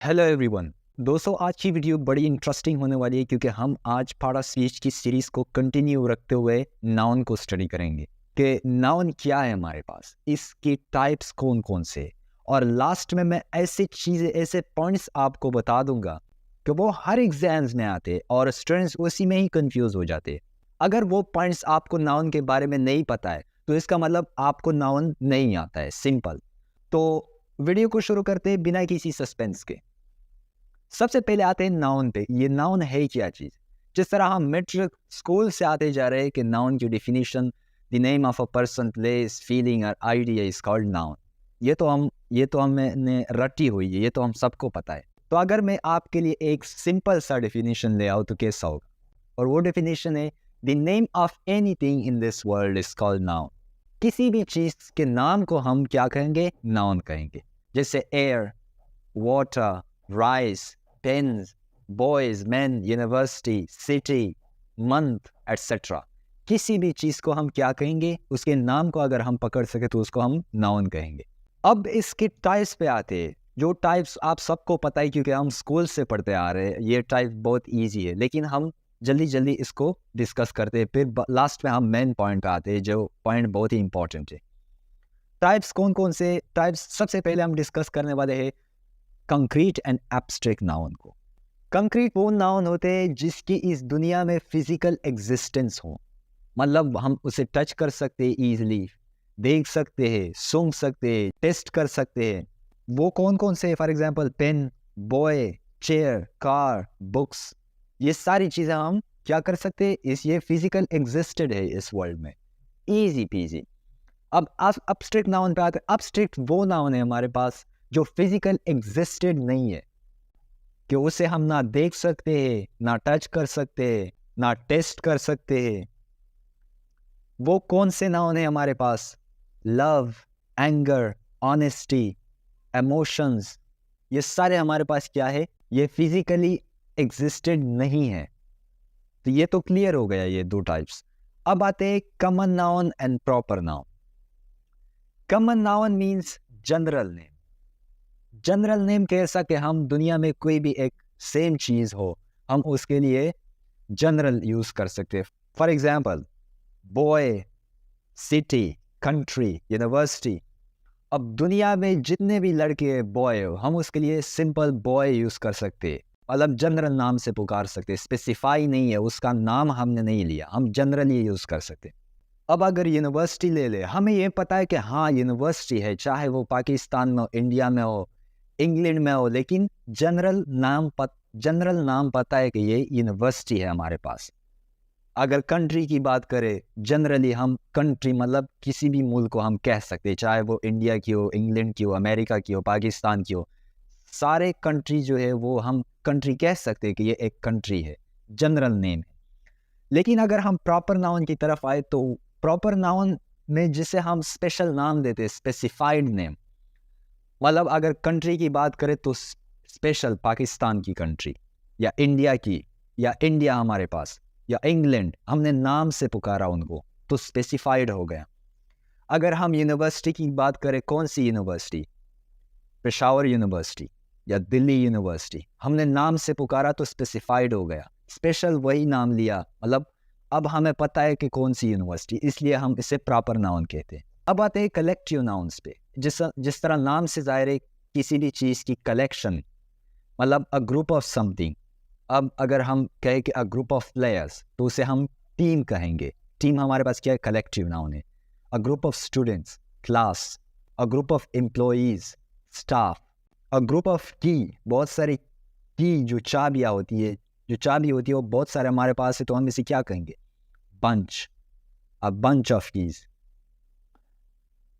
Hello everyone. दोस्तों, आज की वीडियो बड़ी इंटरेस्टिंग होने वाली है क्योंकि हम आज पारा स्पीच की सीरीज को कंटिन्यू रखते हुए नाउन को स्टडी करेंगे कि नाउन क्या है हमारे पास, इसके टाइप्स कौन कौन से, और लास्ट में मैं ऐसी चीज़ें ऐसे पॉइंट्स आपको बता दूंगा कि वो हर एग्जाम्स में आते और स्टूडेंट्स उसी में ही कंफ्यूज हो जाते। अगर वो पॉइंट्स आपको नाउन के बारे में नहीं पता है तो इसका मतलब आपको नाउन नहीं आता है, सिंपल। तो वीडियो को शुरू करते हैं बिना किसी सस्पेंस के। सबसे पहले आते हैं नाउन पे। ये नाउन है क्या चीज़? जिस तरह हम मेट्रिक स्कूल से आते जा रहे हैं कि नाउन की definition, the name of a person, place, feeling और आइडिया इज कॉल्ड नाउन। ये तो हमने रटी हुई है, ये तो हम सबको पता है। तो अगर मैं आपके लिए एक सिंपल सा डिफिनीशन ले आऊँ तो कैसा होगा? और वो डिफिनीशन है, the name of anything in this world is called noun. किसी भी चीज़ के नाम को हम क्या कहेंगे? नाउन कहेंगे। जैसे air, water, rice, pens, boys, men, university, city, month, etc. किसी भी चीज को हम क्या कहेंगे? उसके नाम को अगर हम पकड़ सके तो उसको हम नाउन कहेंगे। अब इसके टाइप्स पे आते हैं, जो टाइप्स आप सबको पता है क्योंकि हम स्कूल से पढ़ते आ रहे हैं। ये टाइप बहुत इजी है, लेकिन हम जल्दी जल्दी इसको डिस्कस करते हैं, फिर लास्ट में हम मेन पॉइंट पे आते हैं, जो पॉइंट बहुत ही इंपॉर्टेंट है। टाइप्स कौन कौन से? टाइप्स सबसे पहले हम डिस्कस करने वाले हैं कंक्रीट एंड एब्स्ट्रैक्ट नाउन को। कंक्रीट वो नाउन होते हैं जिसकी इस दुनिया में फिजिकल एग्जिस्टेंस हो, मतलब हम उसे टच कर सकते हैं, ईजिली देख सकते हैं, सूंघ सकते हैं, टेस्ट कर सकते हैं। वो कौन कौन से? For example pen, boy, chair, car, books. ये सारी चीज़ें हम क्या कर सकते हैं? ये फिजिकल एग्जिस्टेड है इस वर्ल्ड में, ईजी पीजी। अब अब्स्ट्रैक्ट नाउन पे आते हैं। अब्स्ट्रैक्ट वो नाउन है हमारे पास जो फिजिकल एग्जिस्टेड नहीं है, कि उसे हम ना देख सकते हैं, ना टच कर सकते हैं, ना टेस्ट कर सकते हैं। वो कौन से नाउन है हमारे पास? Love, anger, honesty, emotions. ये सारे हमारे पास क्या है? ये फिजिकली एग्जिस्टेड नहीं है। तो ये तो क्लियर हो गया, ये दो टाइप्स। अब आते हैं common noun and proper noun. Common noun means general name. General name कैसा कि हम दुनिया में कोई भी एक सेम चीज़ हो, हम उसके लिए जनरल यूज़ कर सकते हैं। For example boy, city, country, university. अब दुनिया में जितने भी लड़के बॉय हो, हम उसके लिए सिंपल बॉय यूज़ कर सकते हैं, मतलब जनरल नाम से पुकार सकते हैं। स्पेसिफाई नहीं है, उसका नाम हमने नहीं लिया, हम जनरली यूज़ कर सकते हैं। अब अगर यूनिवर्सिटी ले ले, हमें ये पता है कि हाँ यूनिवर्सिटी है, चाहे वो पाकिस्तान में हो, इंडिया में हो, इंग्लैंड में हो, लेकिन जनरल नाम पता है कि ये यूनिवर्सिटी है हमारे पास। अगर कंट्री की बात करें, जनरली हम कंट्री मतलब किसी भी मुल्क को हम कह सकते हैं, चाहे वो इंडिया की हो, इंग्लैंड की हो, अमेरिका की हो, पाकिस्तान की हो। सारे कंट्री जो है वो हम कंट्री कह सकते हैं कि ये एक कंट्री है, जनरल नेम है। लेकिन अगर हम प्रॉपर नाउन की तरफ आए तो प्रॉपर नाउन में जिसे हम स्पेशल नाम देते हैं, स्पेसिफाइड नेम, मतलब अगर कंट्री की बात करें तो स्पेशल पाकिस्तान की कंट्री, या इंडिया की, या इंडिया हमारे पास, या इंग्लैंड, हमने नाम से पुकारा उनको तो स्पेसिफाइड हो गया। अगर हम यूनिवर्सिटी की बात करें, कौन सी यूनिवर्सिटी? पेशावर यूनिवर्सिटी या दिल्ली यूनिवर्सिटी, हमने नाम से पुकारा तो स्पेसिफाइड हो गया। स्पेशल वही नाम लिया, मतलब अब हमें पता है कि कौन सी यूनिवर्सिटी, इसलिए हम इसे प्रॉपर नाउन कहते हैं। अब आते हैं कलेक्टिव नाउन्स पे। जिस तरह नाम से ज़ाहिर है किसी भी चीज़ की कलेक्शन, मतलब अ ग्रुप ऑफ समथिंग। अब अगर हम कहें कि अ ग्रुप ऑफ प्लेयर्स तो उसे हम टीम कहेंगे। टीम हमारे पास क्या है? कलेक्टिव नाउन है। A group of students, class. A group of employees, staff. A group of की, बहुत सारी की जो चाबियाँ होती है, जो चाबी होती है वो बहुत सारे हमारे पास है, तो हम इसे क्या कहेंगे? Bunch. A bunch of keys.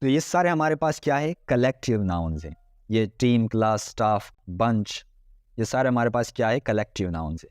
तो ये सारे हमारे पास क्या है? कलेक्टिव नाउन्स हैं। ये टीम, क्लास, स्टाफ, बंच, ये सारे हमारे पास क्या है? कलेक्टिव नाउन्स है।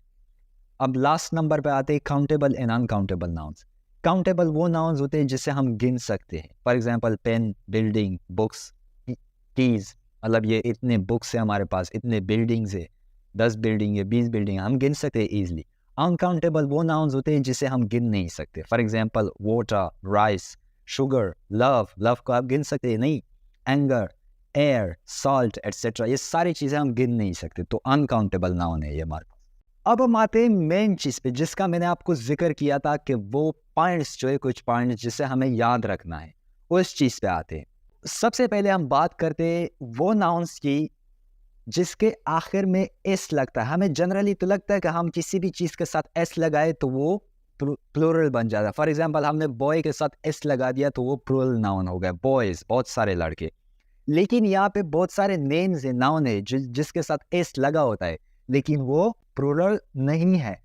अब लास्ट नंबर पे आते हैं countable and uncountable nouns. Countable वो नाउन्स होते हैं जिसे हम गिन सकते हैं। For example pen, building, books, keys, मतलब ये इतने बुक्स है हमारे पास, इतने बिल्डिंग्स है, 10 बिल्डिंग है, 20 बिल्डिंग है, हम गिन सकते हैं ईजिली। अनकाउंटेबल वो नाउन्स होते हैं जिसे हम गिन नहीं सकते। For example water, rice, sugar, love. Love को आप गिन सकते हैं नहीं। एंगर, एयर, सॉल्ट एटसेट्रा, ये सारी चीज़ें हम गिन नहीं सकते, तो अनकाउंटेबल नाउन है ये हमारे पास। अब हम आते हैं मेन चीज़ पे, जिसका मैंने आपको जिक्र किया था कि वो पॉइंट्स जो है, कुछ पॉइंट्स जिसे हमें याद रखना है, उस चीज़ पे आते हैं। सबसे पहले हम बात करते हैं वो नाउन्स की जिसके आखिर में एस लगता है। हमें जनरली तो लगता है कि हम किसी भी चीज़ के साथ एस लगाए तो वो प्लूरल बन जाता है। फॉर एग्जांपल, हमने बॉय के साथ एस लगा दिया तो वो प्लूरल नाउन हो गया, बॉयज़, बहुत सारे लड़के। लेकिन यहाँ पे बहुत सारे नेम्स है, नाउन है जिसके साथ एस लगा होता है, लेकिन वो प्लूरल नहीं है।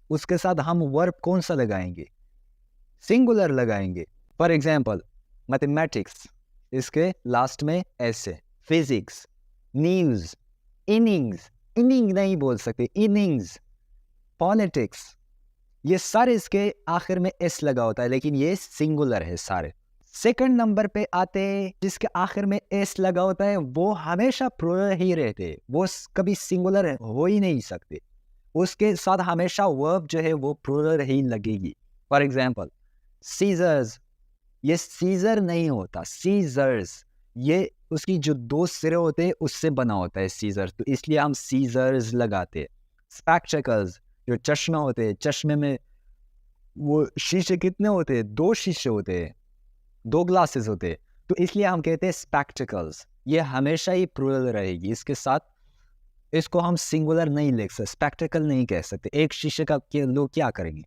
उसके साथ हम वर्ब कौन सा लगाएंगे? सिंगुलर लगाएंगे। फॉर एग्जाम्पल, मैथमेटिक्स, इसके लास्ट में एस है। फिजिक्स, न्यूज़, इनिंग्स, इनिंग नहीं बोल सकते, इनिंग्स, पॉलिटिक्स, ये सारे इसके आखिर में एस लगा होता है, लेकिन ये सिंगुलर है सारे। सेकंड नंबर पे आते हैं जिसके आखिर में एस लगा होता है, वो हमेशा प्लूरल ही रहते, वो कभी सिंगुलर हो ही नहीं सकते। उसके साथ हमेशा वर्ब जो है वो प्लूरल ही लगेगी। फॉर एग्जाम्पल, सीजर्स, ये सीजर नहीं होता, सीजर्स, ये उसकी जो दो सिरे होते हैं उससे बना होता है सीजर, तो इसलिए हम सीजर्स लगाते हैं। स्पेक्टेकल्स, जो चश्मा होते हैं, चश्मे में वो शीशे कितने होते हैं? 2 शीशे होते हैं, 2 ग्लासेस होते हैं, तो इसलिए हम कहते हैं स्पेक्टेकल्स। ये हमेशा ही प्लूरल रहेगी, इसके साथ इसको हम सिंगुलर नहीं लिख सकते, स्पेक्टेकल नहीं कह सकते। एक शीशे का लोग क्या करेंगे?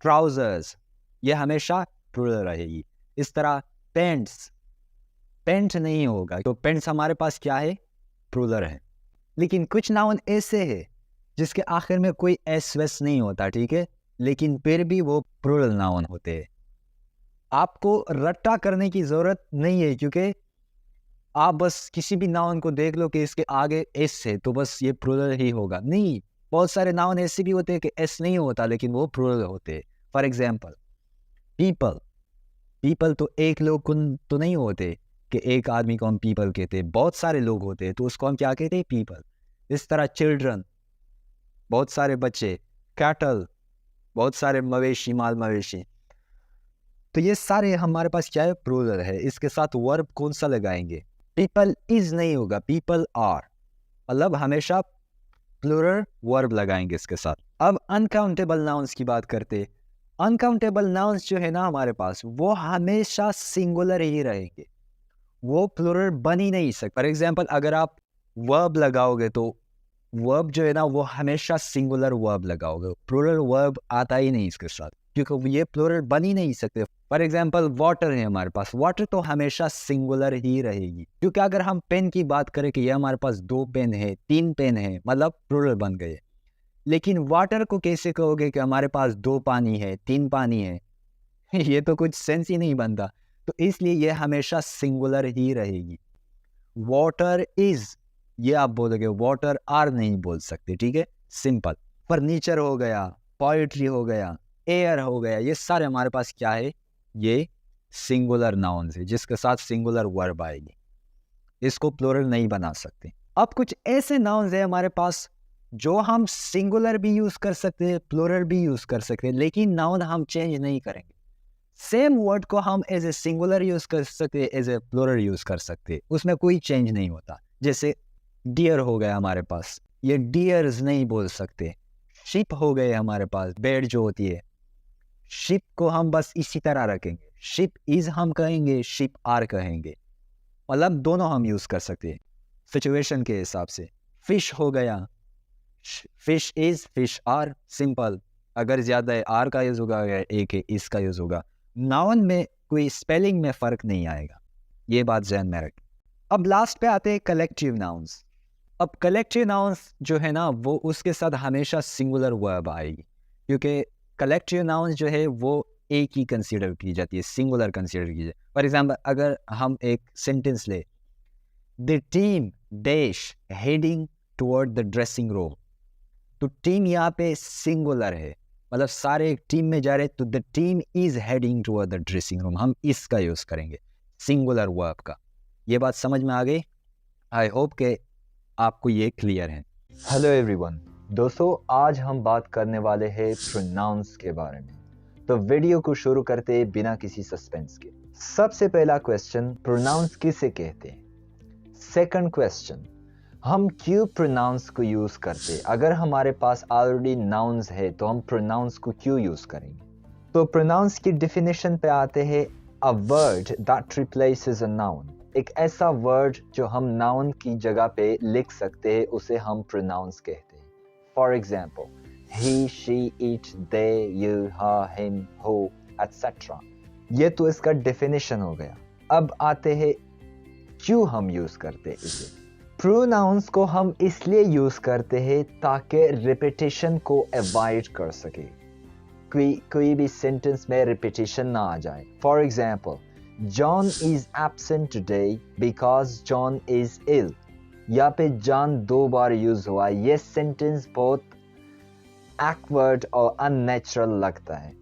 ट्राउजर्स, ये हमेशा प्लूरल रहेगी। इस तरह पेंट्स, पेंट नहीं होगा, तो पेंट्स हमारे पास क्या है? प्लूरल है। लेकिन कुछ नाउन ऐसे है जिसके आखिर में कोई एस वेस नहीं होता, ठीक है, लेकिन फिर भी वो प्लूरल नाउन होते हैं। आपको रट्टा करने की ज़रूरत नहीं है, क्योंकि आप बस किसी भी नाउन को देख लो कि इसके आगे एस है तो बस ये प्लूरल ही होगा। नहीं, बहुत सारे नाउन ऐसे भी होते हैं कि एस नहीं होता लेकिन वो प्लूरल होते हैं। फॉर एग्जाम्पल, पीपल, पीपल तो एक लोग तो नहीं होते कि एक आदमी को हम पीपल कहते हैं, बहुत सारे लोग होते हैं, तो उसको हम क्या कहते हैं? पीपल। इस तरह चिल्ड्रन, बहुत सारे बच्चे, कैटल, बहुत सारे मवेशी, माल मवेशी, तो ये सारे हमारे पास क्या है? प्लूरल है। इसके साथ वर्ब कौन सा लगाएंगे? पीपल इज नहीं होगा, पीपल आर, मतलब हमेशा प्लूरल वर्ब लगाएंगे इसके साथ। अब अनकाउंटेबल नाउन्स की बात करते। अनकाउंटेबल नाउन्स जो है ना हमारे पास, वो हमेशा सिंगुलर ही रहेंगे, वो प्लूरल बन ही नहीं सकते। फॉर एग्जाम्पल, अगर आप वर्ब लगाओगे तो वर्ब जो है ना वो हमेशा सिंगुलर वर्ब लगाओगे, प्लूरल वर्ब आता ही नहीं इसके साथ, क्योंकि ये प्लूरल बन ही नहीं सकते। फॉर एग्जाम्पल, वाटर है हमारे पास, वाटर तो हमेशा सिंगुलर ही रहेगी, क्योंकि अगर हम पेन की बात करें कि ये हमारे पास 2 पेन है, 3 पेन है, मतलब प्लूरल बन गए। लेकिन वाटर को कैसे कहोगे कि हमारे पास 2 पानी है, 3 पानी है? ये तो कुछ सेंस ही नहीं बनता, तो इसलिए ये हमेशा सिंगुलर ही रहेगी। वाटर इज, ये आप बोलोगे, वाटर आर नहीं बोल सकते, ठीक है, सिंपल। फर्नीचर हो गया, पोइट्री हो गया, एयर हो गया, ये सारे हमारे पास क्या है? ये सिंगुलर नाउन्स है जिसके साथ सिंगुलर वर्ब आएगी, इसको प्लूरल नहीं बना सकते। अब कुछ ऐसे नाउन्स है हमारे पास जो हम सिंगुलर भी यूज कर सकते हैं, प्लूरल भी यूज कर सकते हैं, लेकिन नाउन हम चेंज नहीं करेंगे। सेम वर्ड को हम एज ए सिंगुलर यूज कर सकते हैं, एज ए प्लूरल यूज कर सकते हैं, उसमें कोई चेंज नहीं होता। जैसे डियर हो गया हमारे पास, ये डियर्स नहीं बोल सकते। शिप हो गए हमारे पास, बेड जो होती है, शिप को हम बस इसी तरह रखेंगे, शिप इज हम कहेंगे, शिप आर कहेंगे, मतलब दोनों हम यूज कर सकते हैं सिचुएशन के हिसाब से। फिश हो गया, fish is, fish are, simple. अगर ज्यादा है आर का यूज होगा, अगर एक है इसका यूज होगा। नाउन में कोई स्पेलिंग में फर्क नहीं आएगा, ये बात ध्यान में रखें। अब लास्ट पे आते हैं कलेक्टिव नाउन्स। अब कलेक्टिव नाउन्स जो है ना वो उसके साथ हमेशा सिंगुलर वर्ब आएगी, क्योंकि कलेक्टिव नाउन्स जो है वो एक ही कंसीडर की जाती है, सिंगुलर कंसीडर की जाती है। फॉर एग्जाम्पल, अगर हम एक सेंटेंस ले, the team dash heading toward the dressing room, तो टीम यहाँ पे सिंगुलर है, मतलब सारे एक टीम में जा रहे, तो the team is heading toward the dressing room, हम इसका यूज करेंगे, सिंगुलर वर्ब का। ये बात समझ में आ गई? आई होप के आपको ये क्लियर है। हेलो एवरीवन, दोस्तों आज हम बात करने वाले हैं प्रोनाउंस के बारे में, तो वीडियो को शुरू करते बिना किसी सस्पेंस के। सबसे पहला क्वेश्चन, प्रोनाउंस किसे कहते हैं? सेकंड क्वेश्चन, हम क्यों प्रोनाउंस को यूज करते? अगर हमारे पास ऑलरेडी नाउन्स है तो हम प्रोनाउंस को क्यों यूज करेंगे? तो प्रोनाउंस की डेफिनेशन पे आते हैं, a word that replaces a noun. एक ऐसा वर्ड जो हम नाउन की जगह पे लिख सकते हैं उसे हम प्रोनाउंस कहते हैं। For example, he, she, it, they, you, her, him, हो, एटसेट्रा। ये तो इसका डेफिनेशन हो गया। अब आते हैं क्यों हम यूज करते हैं इसे। प्रोनाउंस को हम इसलिए यूज करते हैं ताकि रिपीटिशन को अवॉइड कर सके, कोई भी सेंटेंस में रिपीटिशन ना आ जाए। For example, John is absent today because John is ill. यहाँ पे जॉन 2 बार यूज हुआ। ये सेंटेंस बहुत awkward और अननेचुरल लगता है,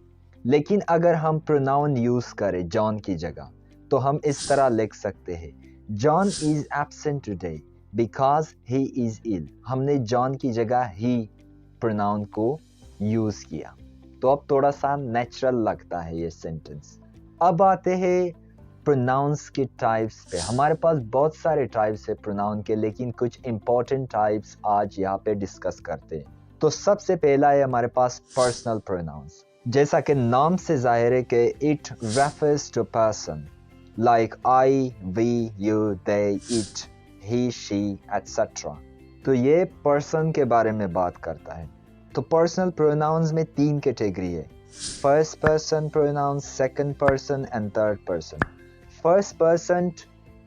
लेकिन अगर हम प्रोनाउन यूज करें जॉन की जगह तो हम इस तरह लिख सकते हैं, John is absent today because he is ill. हमने जॉन की जगह ही प्रोनाउन को यूज किया, तो अब थोड़ा सा नेचुरल लगता है ये सेंटेंस। अब आते हैं प्रोनाउंस के टाइप्स पे। हमारे पास बहुत सारे टाइप्स है प्रोनाउन के, लेकिन कुछ इंपॉर्टेंट टाइप्स आज यहाँ पे डिस्कस करते हैं। तो सबसे पहला है हमारे पास पर्सनल प्रोनाउंस। जैसा कि नाम से जाहिर है कि it refers to person, like I, we, you, they, it, he, she, etcetera. तो ये पर्सन के बारे में बात करता है। तो पर्सनल प्रोनाउंस में 3 कैटेगरी है, first person pronouns, second person and third person. First person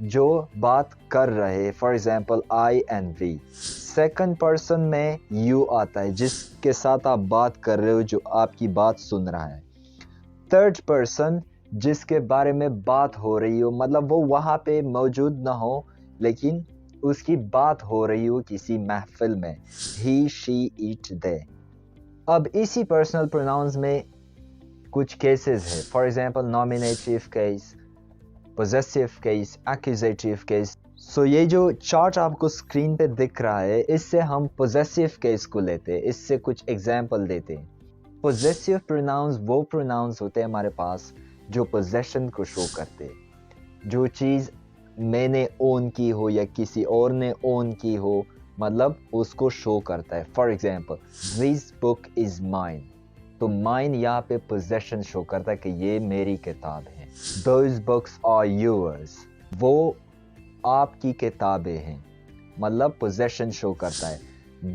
जो बात कर रहे हैं, for example I and we. Second person में यू आता है, जिसके साथ आप बात कर रहे हो, जो आपकी बात सुन रहा है। थर्ड पर्सन जिसके बारे में बात हो रही हो, मतलब वो वहां पे मौजूद ना हो लेकिन उसकी बात हो रही हो किसी महफिल में, ही, शी, इट, दे। अब इसी पर्सनल प्रोनाउंस में कुछ केसेस है, for example nominative case, possessive case, accusative case. So ये जो चार्ट आपको स्क्रीन पे दिख रहा है, इससे हम पोजेसिव केस को लेते हैं, इससे कुछ एग्जाम्पल देते हैं। पोजेसिव प्रोनाउंस वो प्रोनाउंस होते हैं हमारे पास जो पोजेशन को शो करते हैं, जो चीज़ मैंने ओन की हो या किसी और ने ओन की हो, मतलब उसको शो करता है। For example, this book is mine. तो माइन यहाँ पे पोजेशन शो करता है कि ये मेरी किताब है। Those books are yours, वो आपकी किताबें हैं, मतलब पोजेशन शो करता है।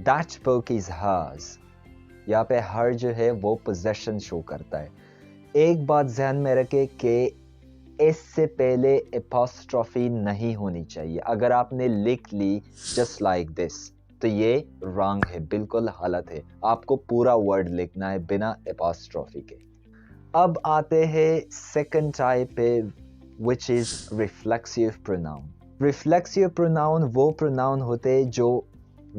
That book is hers, यहाँ पे हर जो है वो पोजेशन शो करता है। एक बात ध्यान में रखें कि इससे पहले एपोस्ट्रोफी नहीं होनी चाहिए। अगर आपने लिख ली जस्ट लाइक दिस तो ये रॉन्ग है, बिल्कुल गलत है। आपको पूरा वर्ड लिखना है बिना एपोस्ट्रोफी के। अब आते हैं सेकंड टाइप पे, which is reflexive pronoun. Reflexive pronoun वो प्रोनाउन होते हैं जो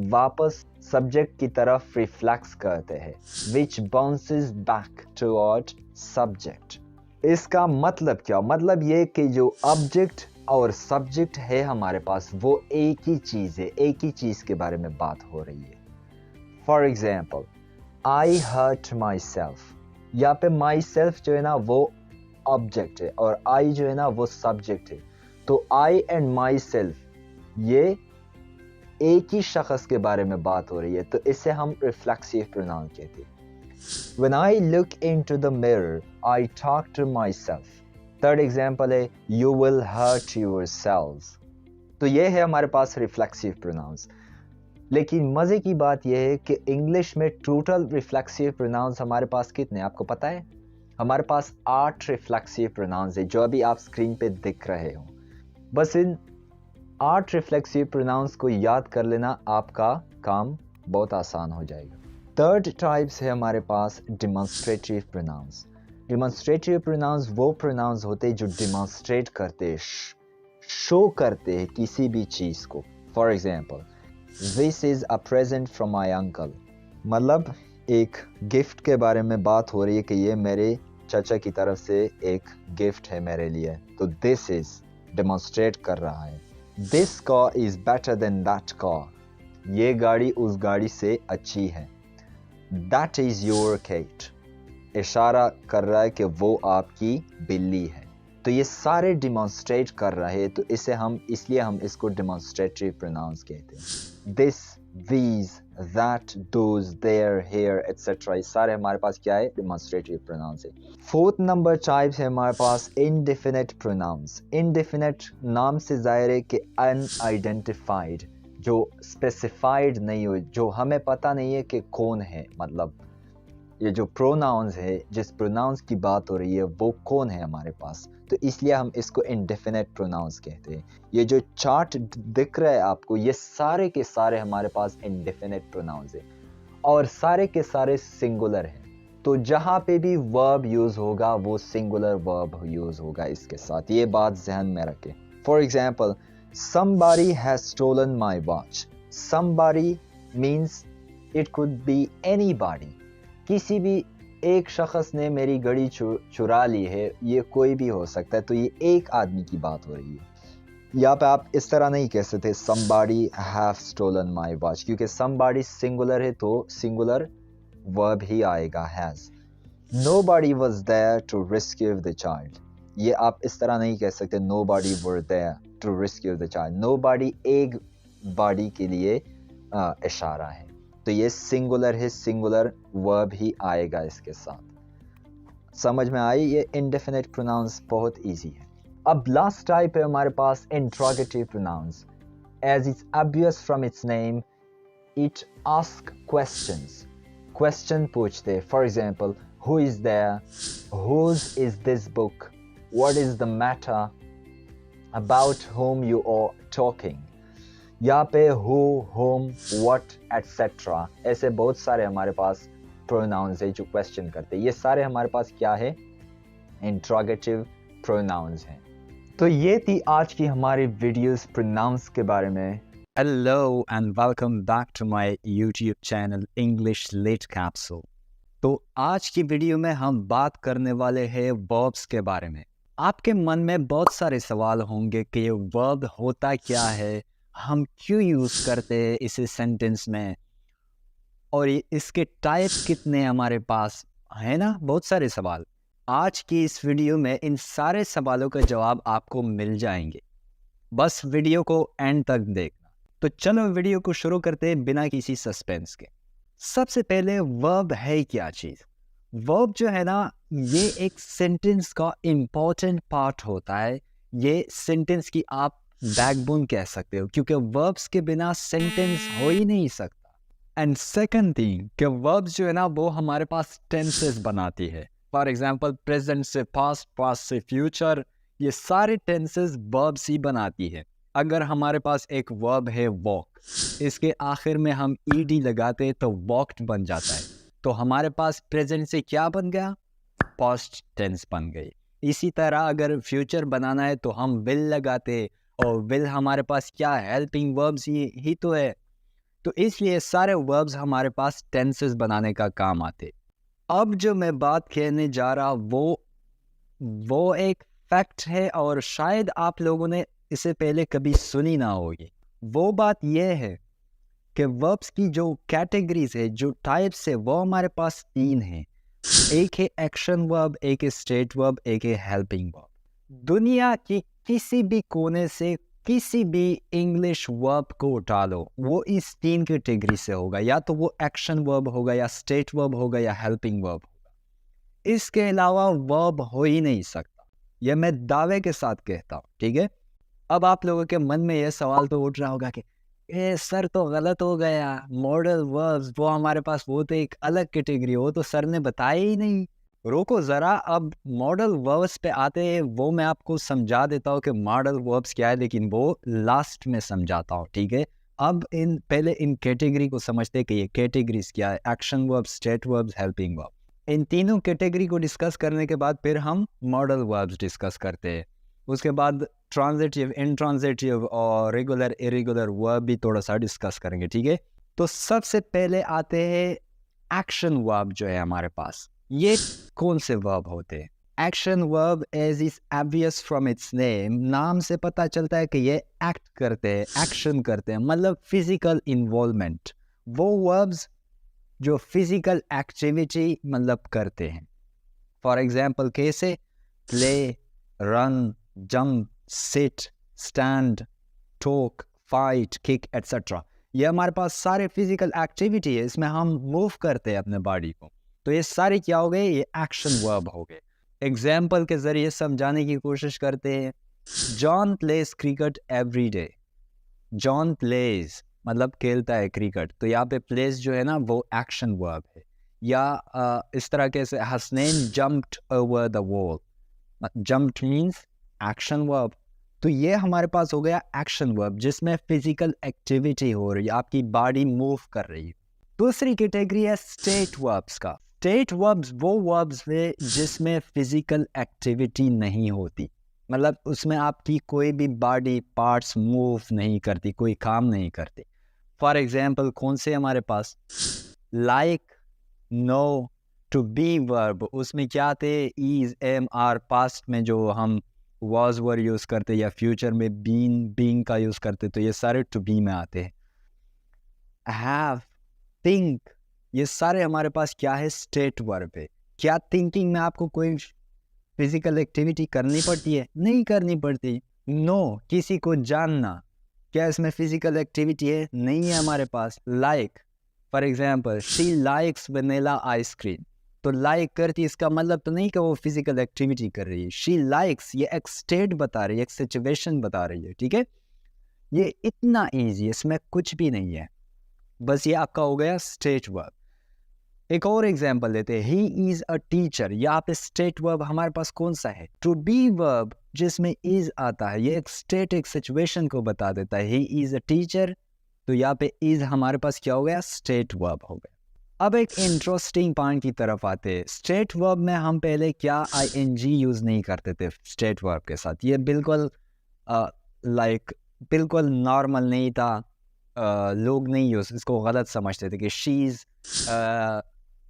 वापस सब्जेक्ट की तरफ रिफ्लेक्स करते हैं, विच बाउंसेस बैक टुवर्ड सब्जेक्ट। इसका मतलब क्या? मतलब ये कि जो ऑब्जेक्ट और सब्जेक्ट है हमारे पास वो एक ही चीज़ है, एक ही चीज़ के बारे में बात हो रही है। For example, I hurt myself. यहाँ पे माई सेल्फ जो है ना वो ऑब्जेक्ट है और आई जो है ना वो सब्जेक्ट है। तो आई एंड माई सेल्फ ये एक ही शख्स के बारे में बात हो रही है, तो इसे हम रिफ्लेक्सिव प्रोनाउन कहते हैं। When I look into the mirror, I talk to myself. Third example है, you will hurt yourselves. तो ये है हमारे पास रिफ्लेक्सिव प्रोनाउंस। लेकिन मजे की बात यह है कि इंग्लिश में टोटल रिफ्लेक्सिव प्रोनाउंस हमारे पास कितने, आपको पता है? हमारे पास 8 रिफ्लेक्सिव प्रोनाउंस है, जो अभी आप स्क्रीन पे दिख रहे हो। बस इन 8 रिफ्लेक्सिव प्रोनाउंस को याद कर लेना, आपका काम बहुत आसान हो जाएगा। थर्ड टाइप्स है हमारे पास डिमॉन्स्ट्रेटिव प्रोनाउंस। डिमॉन्स्ट्रेटिव प्रोनाउंस वो प्रोनाउंस होते हैं जो डिमॉन्स्ट्रेट करते हैं, शो करते हैं किसी भी चीज़ को। For example, this is a present from my uncle. मतलब एक गिफ्ट के बारे में बात हो रही है कि ये मेरे चाचा की तरफ से एक गिफ्ट है मेरे लिए। तो दिस इज डेमोन्स्ट्रेट कर रहा है। This car is better than that car. ये गाड़ी उस गाड़ी से अच्छी है। That is your cat. इशारा कर रहा है कि वो आपकी बिल्ली है। तो ये सारे डिमॉन्स्ट्रेट कर रहे हैं, तो इसलिए हम इसको डिमॉन्स्ट्रेटिव प्रोनाउंस कहते हैं। This, these, that, those, there, here, etc. ये सारे हमारे पास क्या है? डिमॉन्स्ट्रेटिव प्रोनाउंस है। फोर्थ नंबर टाइप है हमारे पास इनडेफिनेट प्रोनाउंस। इनडेफिनेट नाम से जाहिर है कि अनआइडेंटिफाइड, जो स्पेसिफाइड नहीं हो, जो हमें पता नहीं है कि कौन है। मतलब ये जो प्रोनाउंस है, जिस प्रोनाउंस की बात हो रही है वो कौन है हमारे पास, तो इसलिए हम इसको इनडेफिनेट प्रोनाउंस कहते हैं। ये जो चार्ट दिख रहा है आपको, ये सारे के सारे हमारे पास इनडेफिनेट प्रोनाउंस है और सारे के सारे सिंगुलर हैं। तो जहाँ पे भी वर्ब यूज होगा वो सिंगुलर वर्ब यूज होगा इसके साथ, ये बात ध्यान में रखें। For example, somebody has stolen my watch. Somebody means it could be anybody. किसी भी एक शख्स ने मेरी घड़ी चुरा ली है, ये कोई भी हो सकता है, तो ये एक आदमी की बात हो रही है। यहाँ पे आप इस तरह नहीं कह सकते somebody have stolen my watch, क्योंकि somebody सिंगुलर है तो सिंगुलर वर्ब ही आएगा has. Nobody was there to rescue the child. ये आप इस तरह नहीं कह सकते nobody were there to rescue the child. Nobody एक बॉडी के लिए इशारा है, तो ये सिंगुलर है, सिंगुलर वर्ब ही आएगा इसके साथ। समझ में आई? ये इंडेफिनिट प्रोनाउंस बहुत इजी है। अब लास्ट टाइप है हमारे पास interrogative pronouns. As it's obvious from its name, it ask questions. Question पूछते। For example, who is there, whose is this book, what is the matter, about whom you are talking। यहाँ पे who, whom, what, etc. ऐसे बहुत सारे हमारे पास pronounce है जो question करते हैं। ये सारे हमारे पास क्या है? इंट्रोगेटिव प्रोनाउंस हैं। तो ये थी आज की हमारी वीडियोस प्रोनाउंस के बारे में। Hello and welcome back to my YouTube channel English Lit Capsule। तो आज की वीडियो में हम बात करने वाले हैं वर्ब्स के बारे में। आपके मन में बहुत सारे सवाल होंगे कि ये वर्ब होता क्या है, हम क्यों यूज़ करते हैं इसे सेंटेंस में, और इसके टाइप कितने हमारे पास है ना, बहुत सारे सवाल। आज की इस वीडियो में इन सारे सवालों का जवाब आपको मिल जाएंगे, बस वीडियो को एंड तक देखना। तो चलो वीडियो को शुरू करते हैं बिना किसी सस्पेंस के। सबसे पहले वर्ब है क्या चीज़? वर्ब जो है ना, ये एक सेंटेंस का इम्पॉर्टेंट पार्ट होता है। ये सेंटेंस की आप बैकबोन कह सकते हो, क्योंकि वर्ब्स के बिना सेंटेंस हो ही नहीं सकता। एंड सेकंड थिंग कि वर्ब्स जो है ना वो हमारे पास टेंसेस बनाती है। फॉर एग्जांपल, प्रेजेंट से पास्ट, पास्ट से फ्यूचर, ये सारे टेंसेस वर्ब्स ही बनाती है। अगर हमारे पास एक वर्ब है वॉक, इसके आखिर में हम ईडी लगाते तो वॉक्ड बन जाता है, तो हमारे पास प्रेजेंट से क्या बन गया? पास्ट टेंस बन गई। इसी तरह अगर फ्यूचर बनाना है तो हम विल लगाते, और विल हमारे पास क्या है? हेल्पिंग वर्ब्स ही तो है। तो इसलिए सारे वर्ब्स हमारे पास टेंसेस बनाने का काम आते। अब जो मैं बात कहने जा रहा वो एक फैक्ट है, और शायद आप लोगों ने इसे पहले कभी सुनी ना होगी। वो बात यह है कि वर्ब्स की जो कैटेगरीज है, जो टाइप्स है, वो हमारे पास 3 हैं। एक है एक्शन वर्ब, एक है स्टेट वर्ब, एक है हेल्पिंग वर्ब। दुनिया की किसी भी कोने से किसी भी इंग्लिश वर्ब को उठा लो, वो इस 3 कैटेगरी से होगा। या तो वो एक्शन वर्ब होगा, या स्टेट वर्ब होगा, या हेल्पिंग वर्ब होगा। इसके अलावा वर्ब हो ही नहीं सकता, यह मैं दावे के साथ कहता हूँ, ठीक है। अब आप लोगों के मन में यह सवाल तो उठ रहा होगा कि सर तो गलत हो गया, मॉडल वर्ब्स वो हमारे पास, वो तो एक अलग कैटेगरी हो, तो सर ने बताया ही नहीं। रोको ज़रा, अब मॉडल वर्ब्स पे आते हैं, वो मैं आपको समझा देता हूँ कि मॉडल वर्ब्स क्या है, लेकिन वो लास्ट में समझाता हूँ, ठीक है। अब पहले इन कैटेगरी को समझते हैं कि ये कैटेगरीज क्या है, action verbs, state verbs, helping verb. इन तीनों कैटेगरी को डिस्कस करने के बाद फिर हम मॉडल वर्ब्स डिस्कस करते हैं। उसके बाद ट्रांजिटिव, इंट्रांजिटिव और रेगुलर, इरेगुलर वर्ब भी थोड़ा सा डिस्कस करेंगे, ठीक है। तो सबसे पहले आते हैं एक्शन वर्ब जो है हमारे पास। ये कौन से वर्ब होते हैं? Action verb as is obvious from its name, नाम से पता चलता है कि ये एक्ट करते हैं, एक्शन करते हैं, मतलब फिजिकल इन्वॉल्वमेंट। वो वर्ब्स जो फिजिकल एक्टिविटी मतलब करते हैं। फॉर एग्जाम्पल कैसे? Play, run, jump, sit, stand, talk, fight, kick et cetera. ये हमारे पास सारे फिजिकल एक्टिविटी है, इसमें हम मूव करते हैं अपने बॉडी को। तो ये सारे क्या हो गए, ये एक्शन वर्ब हो गए। एग्जाम्पल के जरिए समझाने की कोशिश करते हैं। John plays cricket every day. John plays मतलब खेलता है क्रिकेट, तो यहाँ पे प्लेज जो है ना वो एक्शन वर्ब है। या इस तरह के से Hasnain jumped over the wall, jumped means action verb. तो ये हमारे पास हो गया एक्शन वर्ब जिसमें फिजिकल एक्टिविटी हो रही है, आपकी बॉडी मूव कर रही है। दूसरी कैटेगरी है स्टेट वर्ब्स का। स्टेट वर्ब्स वो वर्ब्स है जिसमें फिजिकल एक्टिविटी नहीं होती, मतलब उसमें आपकी कोई भी बॉडी पार्ट्स मूव नहीं करती, कोई काम नहीं करती। फॉर एग्जाम्पल कौन से हमारे पास, like, no, to be verb, उसमें क्या थे, इज, एम, आर, पास्ट में जो हम वाज वर यूज करते या फ्यूचर में बीन, बीइंग का यूज करते, तो ये सारे टू बी में आते हैं। हैव, थिंक, ये सारे हमारे पास क्या है, स्टेट वर्ब है। क्या थिंकिंग में आपको कोई फिजिकल एक्टिविटी करनी पड़ती है, नहीं करनी पड़ती। नो, किसी को जानना, क्या इसमें फिजिकल एक्टिविटी है, नहीं है हमारे पास। Like, for example she likes vanilla ice cream, तो लाइक करती इसका मतलब तो नहीं कि वो फिजिकल एक्टिविटी कर रही है। शी लाइक्स ये एक स्टेट बता रही है, एक सिचुएशन बता रही है, ठीक है। ये इतना ईजी है, इसमें कुछ भी नहीं है, बस ये आपका हो गया स्टेट वर्ब। एक और एग्जांपल लेते हैं, ही इज अ टीचर। यहाँ पे स्टेट वर्ब हमारे पास कौन सा है, टू बी वर्ब जिसमें इज आता है, ये एक स्टेट, एक सिचुएशन को बता देता है। ही इज अ टीचर, तो यहाँ पे इज हमारे पास क्या हो गया, स्टेट वर्ब हो गया। अब एक इंटरेस्टिंग पॉइंट की तरफ आते हैं। स्टेट वर्ब में हम पहले क्या आईएनजी यूज नहीं करते थे स्टेट वर्ब के साथ, ये बिल्कुल बिल्कुल नॉर्मल नहीं था। लोग नहीं यूज, इसको गलत समझते थे कि शी इज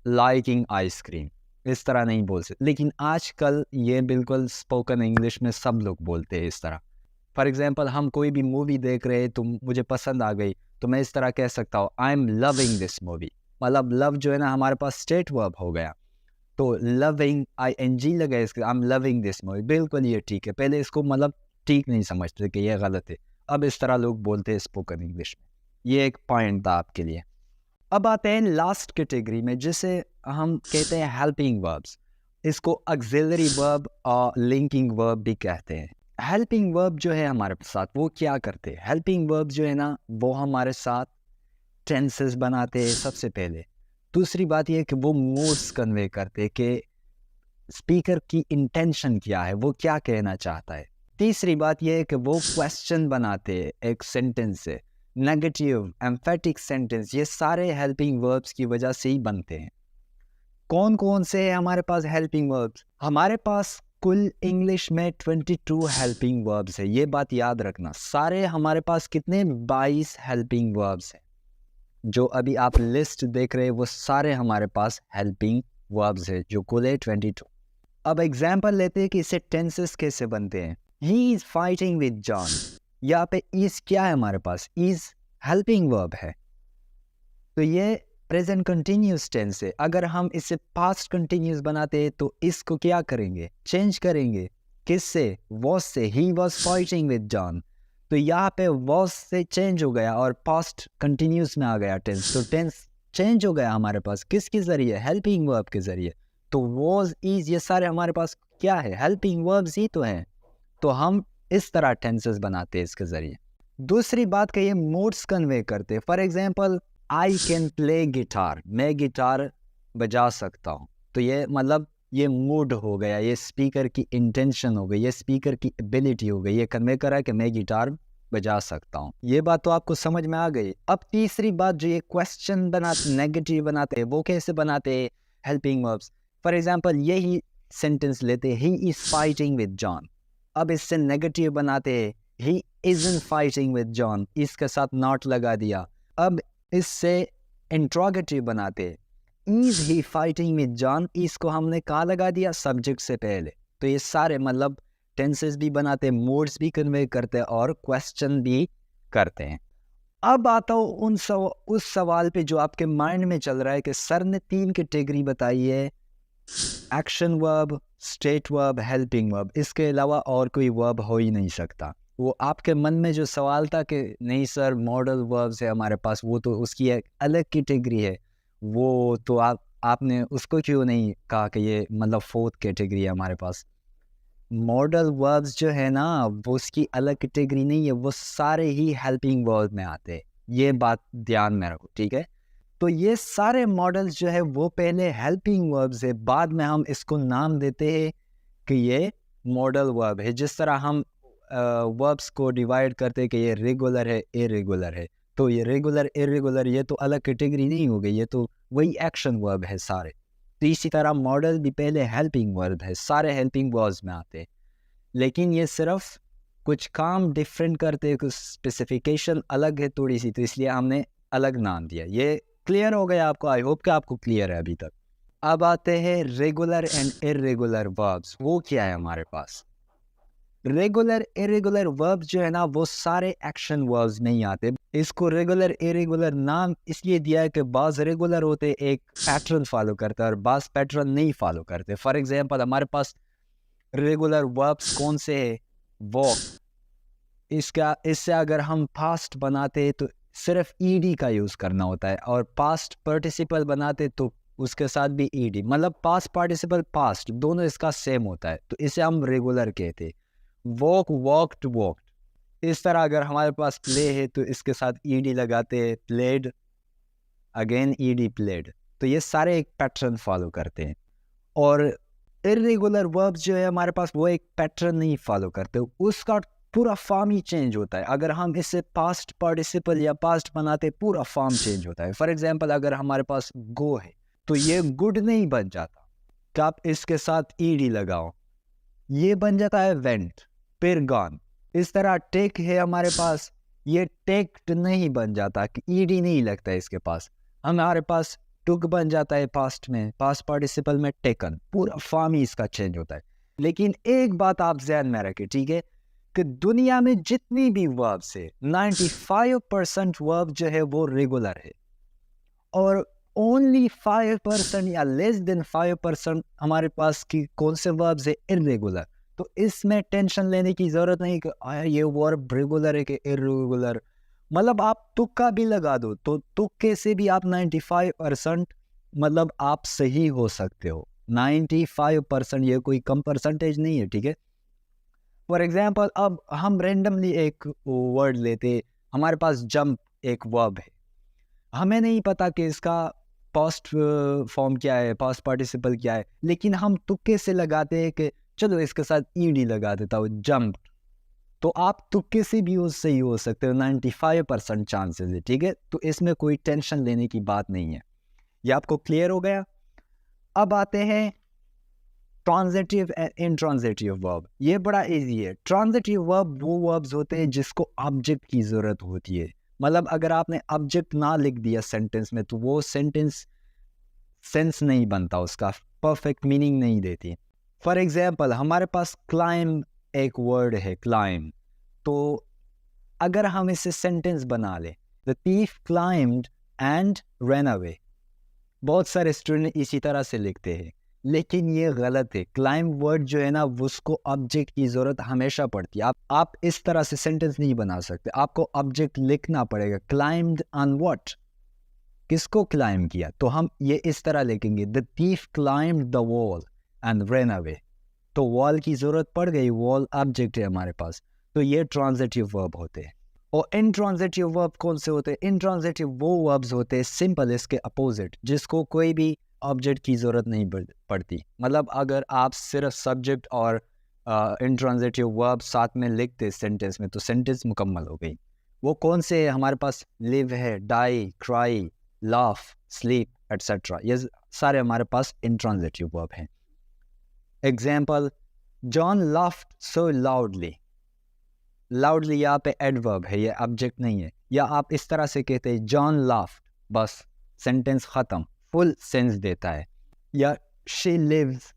लाइकिंग आइसक्रीम, इस तरह नहीं बोल सकते। लेकिन आजकल ये बिल्कुल स्पोकन इंग्लिश में सब लोग बोलते हैं इस तरह। फॉर एग्जाम्पल हम कोई भी मूवी देख रहे हैं तो मुझे पसंद आ गई, तो मैं इस तरह कह सकता हूँ, I am loving this movie. मतलब लव जो है ना हमारे पास स्टेट वर्ब हो गया, तो लविंग आईएनजी लगा इसके, I am loving this movie, बिल्कुल ये ठीक है। पहले इसको मतलब ठीक नहीं समझते कि ये गलत है, अब इस तरह लोग बोलते हैं स्पोकन इंग्लिश में। ये एक पॉइंट था आपके लिए। अब आते हैं लास्ट कैटेगरी में जिसे हम कहते हैं हेल्पिंग वर्ब्स। इसको ऑक्सिलरी वर्ब और लिंकिंग वर्ब भी कहते हैं। हेल्पिंग वर्ब जो है हमारे साथ वो क्या करते हैं, हेल्पिंग वर्ब जो है ना वो हमारे साथ टेंसेस बनाते हैं सबसे पहले। दूसरी बात ये है कि वो मूड्स कन्वे करते हैं कि स्पीकर की इंटेंशन क्या है, वो क्या कहना चाहता है। तीसरी बात यह है कि वो क्वेश्चन बनाते हैं एक सेंटेंस से, नेगेटिव, एम्फेटिक सेंटेंस, ये सारे हेल्पिंग वर्ब्स की वजह से ही बनते हैं। कौन कौन से हैं हमारे पास हेल्पिंग वर्ब्स, हमारे पास कुल इंग्लिश में 22 हेल्पिंग वर्ब्स है, ये बात याद रखना। सारे हमारे पास कितने, 22 हेल्पिंग वर्ब्स हैं। जो अभी आप लिस्ट देख रहे हैं वो सारे हमारे पास हेल्पिंग वर्ब्स है, जो कुल है 22। अब एग्जाम्पल लेते हैं कि इससे टेंसेस कैसे बनते हैं। He is fighting with John, यहाँ पे इज क्या है हमारे पास, इज हेल्पिंग वर्ब है, तो ये प्रेजेंट कंटिन्यूस टेंस है। अगर हम इसे पास्ट कंटिन्यूस बनाते हैं तो इसको क्या करेंगे, चेंज करेंगे, किससे, वॉज से। He was fighting with John, तो यहाँ पे वॉज से चेंज हो गया और पास्ट कंटिन्यूस में आ गया टेंस, तो टेंस चेंज हो गया हमारे पास किसके जरिए, हेल्पिंग वर्ब के जरिए। तो वॉज, इज, ये सारे हमारे पास क्या है, हेल्पिंग वर्ब्स ही तो हैं। तो हम इस तरह टेंसेस बनाते हैं इसके जरिए। दूसरी बात का ये मूड्स कन्वे करते हैं। For example I can play guitar, मैं गिटार बजा सकता हूँ, तो ये मतलब ये मूड हो गया, ये स्पीकर की इंटेंशन हो गई, ये स्पीकर की एबिलिटी हो गई, ये कन्वे करा कि मैं गिटार बजा सकता हूँ। ये बात तो आपको समझ में आ गई। अब तीसरी बात जो ये क्वेश्चन बनाते, नेगेटिव बनाते हैं, वो कैसे बनाते हैं हेल्पिंग वर्ब्स। फॉर एग्जाम्पल यही सेंटेंस लेते हैं, he is fighting with John, अब इससे नेगेटिव बनाते हैं, ही इजंट फाइटिंग विद जॉन, इसके साथ नॉट लगा दिया। अब इससे इंट्रोगेटिव बनाते हैं, is he fighting with John, इसको हमने कहाँ लगा दिया, सब्जेक्ट से पहले। तो ये सारे मतलब टेंसेस भी बनाते हैं, मोड्स भी कन्वे करते हैं और क्वेश्चन भी करते हैं। अब आता हूँ उस सवाल पे जो आपके माइंड में चल रहा है कि सर ने 3 कैटेगरी बताई है action verb, state verb, helping verb, इसके अलावा और कोई वर्ब हो ही नहीं सकता। वो आपके मन में जो सवाल था कि नहीं सर मॉडल वर्ब्स है हमारे पास, वो तो उसकी एक अलग कैटेगरी है, वो तो आपने उसको क्यों नहीं कहा कि ये मतलब फोर्थ कैटेगरी है हमारे पास। मॉडल वर्ब्स जो है ना वो उसकी अलग कैटेगरी नहीं है, वो सारे ही हेल्पिंग वर्ब में आते हैं, ये बात ध्यान में रखो, ठीक है। तो ये सारे मॉडल्स जो है वो पहले हेल्पिंग वर्ब्स है, बाद में हम इसको नाम देते हैं कि ये मॉडल वर्ब है। जिस तरह हम वर्ब्स को डिवाइड करते हैं कि ये रेगुलर है, इरेगुलर है, तो ये रेगुलर इरेगुलर ये तो अलग कैटेगरी नहीं हो गई, ये तो वही एक्शन वर्ब है सारे। तो इसी तरह मॉडल भी पहले हेल्पिंग वर्ब है, सारे हेल्पिंग वर्ब्स में आते हैं, लेकिन ये सिर्फ कुछ काम डिफरेंट करते हैं, कुछ स्पेसिफिकेशन अलग है थोड़ी सी, तो इसलिए हमने अलग नाम दिया। ये क्लियर हो गया आपको? आई होप कि आपको क्लियर है अभी तक। अब आते हैं रेगुलर एंड इरेगुलर वर्ब्स। वो क्या है हमारे पास? रेगुलर इरेगुलर वर्ब्स जो है ना वो सारे एक्शन वर्ब्स नहीं आते। इसको रेगुलर इरेगुलर नाम इसलिए दिया है कि बाज़ रेगुलर होते एक पैटर्न फॉलो करते हैं और बाज़ पैटर्न नहीं फॉलो करते। फॉर एग्जांपल हमारे पास रेगुलर वर्ब्स कौन से है? वॉक, इससे अगर हम पास्ट बनाते तो सिर्फ ईडी का यूज़ करना होता है, और पास्ट पार्टिसिपल बनाते तो उसके साथ भी ईडी, मतलब पास्ट पार्टिसिपल पास्ट दोनों इसका सेम होता है, तो इसे हम रेगुलर कहते हैं। Walk, walked, walked. इस तरह अगर हमारे पास प्ले है तो इसके साथ ईडी लगाते हैं, प्लेड, अगेन ईडी, प्लेड। तो ये सारे एक पैटर्न फॉलो करते हैं। और इरेगुलर वर्ब्स जो है हमारे पास वो एक पैटर्न नहीं फॉलो करते, उसका पूरा फॉर्म ही चेंज होता है। अगर हम इससे पास्ट पार्टिसिपल या पास्ट बनाते पूरा फॉर्म चेंज होता है। फॉर एग्जांपल अगर हमारे पास गो है तो ये गुड नहीं बन जाता, कि आप इसके साथ ईडी लगाओ, ये बन जाता है वेंट, फिर गॉन। इस तरह टेक है हमारे पास, ये टेक्ड नहीं बन जाता, कि ईडी नहीं लगता है इसके पास, हमारे पास टुक बन जाता है पास्ट में, पास्ट पार्टिसिपल में टेकन, पूरा फॉर्म ही इसका चेंज होता है। लेकिन एक बात आप ध्यान में रखें, ठीक है, कि दुनिया में जितनी भी वर्ब्स है 95% वर्ब जो है वो रेगुलर है, और ओनली 5% या लेस देन 5% हमारे पास की कौन से वर्ब्स है? इरेगुलर। तो इसमें टेंशन लेने की जरूरत नहीं कि आया ये वर्ब रेगुलर है कि इरेगुलर, मतलब आप तुक्का भी लगा दो तो तुक्के से भी आप 95% मतलब आप सही हो सकते हो। 95% ये कोई कम परसेंटेज नहीं है, ठीक है। फॉर एग्जाम्पल अब हम रेंडमली एक वर्ड लेते, हमारे पास जंप एक वर्ब है, हमें नहीं पता कि इसका पास्ट फॉर्म क्या है, पास्ट पार्टिसिपल क्या है, लेकिन हम तुक्के से लगाते हैं कि चलो इसके साथ ईडी लगा देता हूँ, जंप। तो आप तुक्के से भी सही हो सकते हो, 95% चांसेस है, ठीक है। तो इसमें कोई टेंशन लेने की बात नहीं है। ये आपको क्लियर हो गया? अब आते हैं ट्रांजिटिव एंड इंट्रांजिटिव वर्ब। ये बड़ा इजी है। ट्रांजिटिव वर्ब वो वर्ब्स होते हैं जिसको ऑब्जेक्ट की ज़रूरत होती है, मतलब अगर आपने ऑब्जेक्ट ना लिख दिया सेंटेंस में तो वो सेंटेंस सेंस नहीं बनता, उसका परफेक्ट मीनिंग नहीं देती। फॉर एग्जाम्पल हमारे पास क्लाइम एक वर्ड है, क्लाइम, तो अगर हम इसे सेंटेंस बना ले, the thief climbed and run away, बहुत सारे स्टूडेंट इसी तरह से लिखते हैं, लेकिन ये गलत है। क्लाइम वर्ड जो है ना उसको ऑब्जेक्ट की ज़रूरत हमेशा पड़ती है। आप इस तरह से सेंटेंस नहीं बना सकते, आपको ऑब्जेक्ट लिखना पड़ेगा। क्लाइम्ड ऑन व्हाट, किसको क्लाइम किया, तो हम ये इस तरह लिखेंगे, the thief climbed the wall and run away. तो वॉल की ज़रूरत पड़ गई, वॉल ऑब्जेक्ट है हमारे पास। तो ये ट्रांजिटिव वर्ब होते हैं। और इंट्रांजिटिव वर्ब कौन से होते हैं? इंट्रांजिटिव वो वर्ब्स होते हैं सिंपल इसके अपोजिट, जिसको कोई भी ऑब्जेक्ट की ज़रूरत नहीं पड़ती। मतलब अगर आप सिर्फ सब्जेक्ट और इंट्रांजिटिव वर्ब साथ में लिखते सेंटेंस में तो सेंटेंस मुकम्मल हो गई। वो कौन से है हमारे पास? लिव है, die, cry, laugh, sleep et cetera, ये सारे हमारे पास इंट्रांजिटिव वर्ब हैं। Example, John laughed so loudly. Loudly यहाँ पे एडवर्ब है, ये ऑब्जेक्ट नहीं है। या आप इस तरह से कहते हैं जॉन लाफ्ड, बस सेंटेंस ख़त्म, फुल सेंस देता है। या शी लिव्स,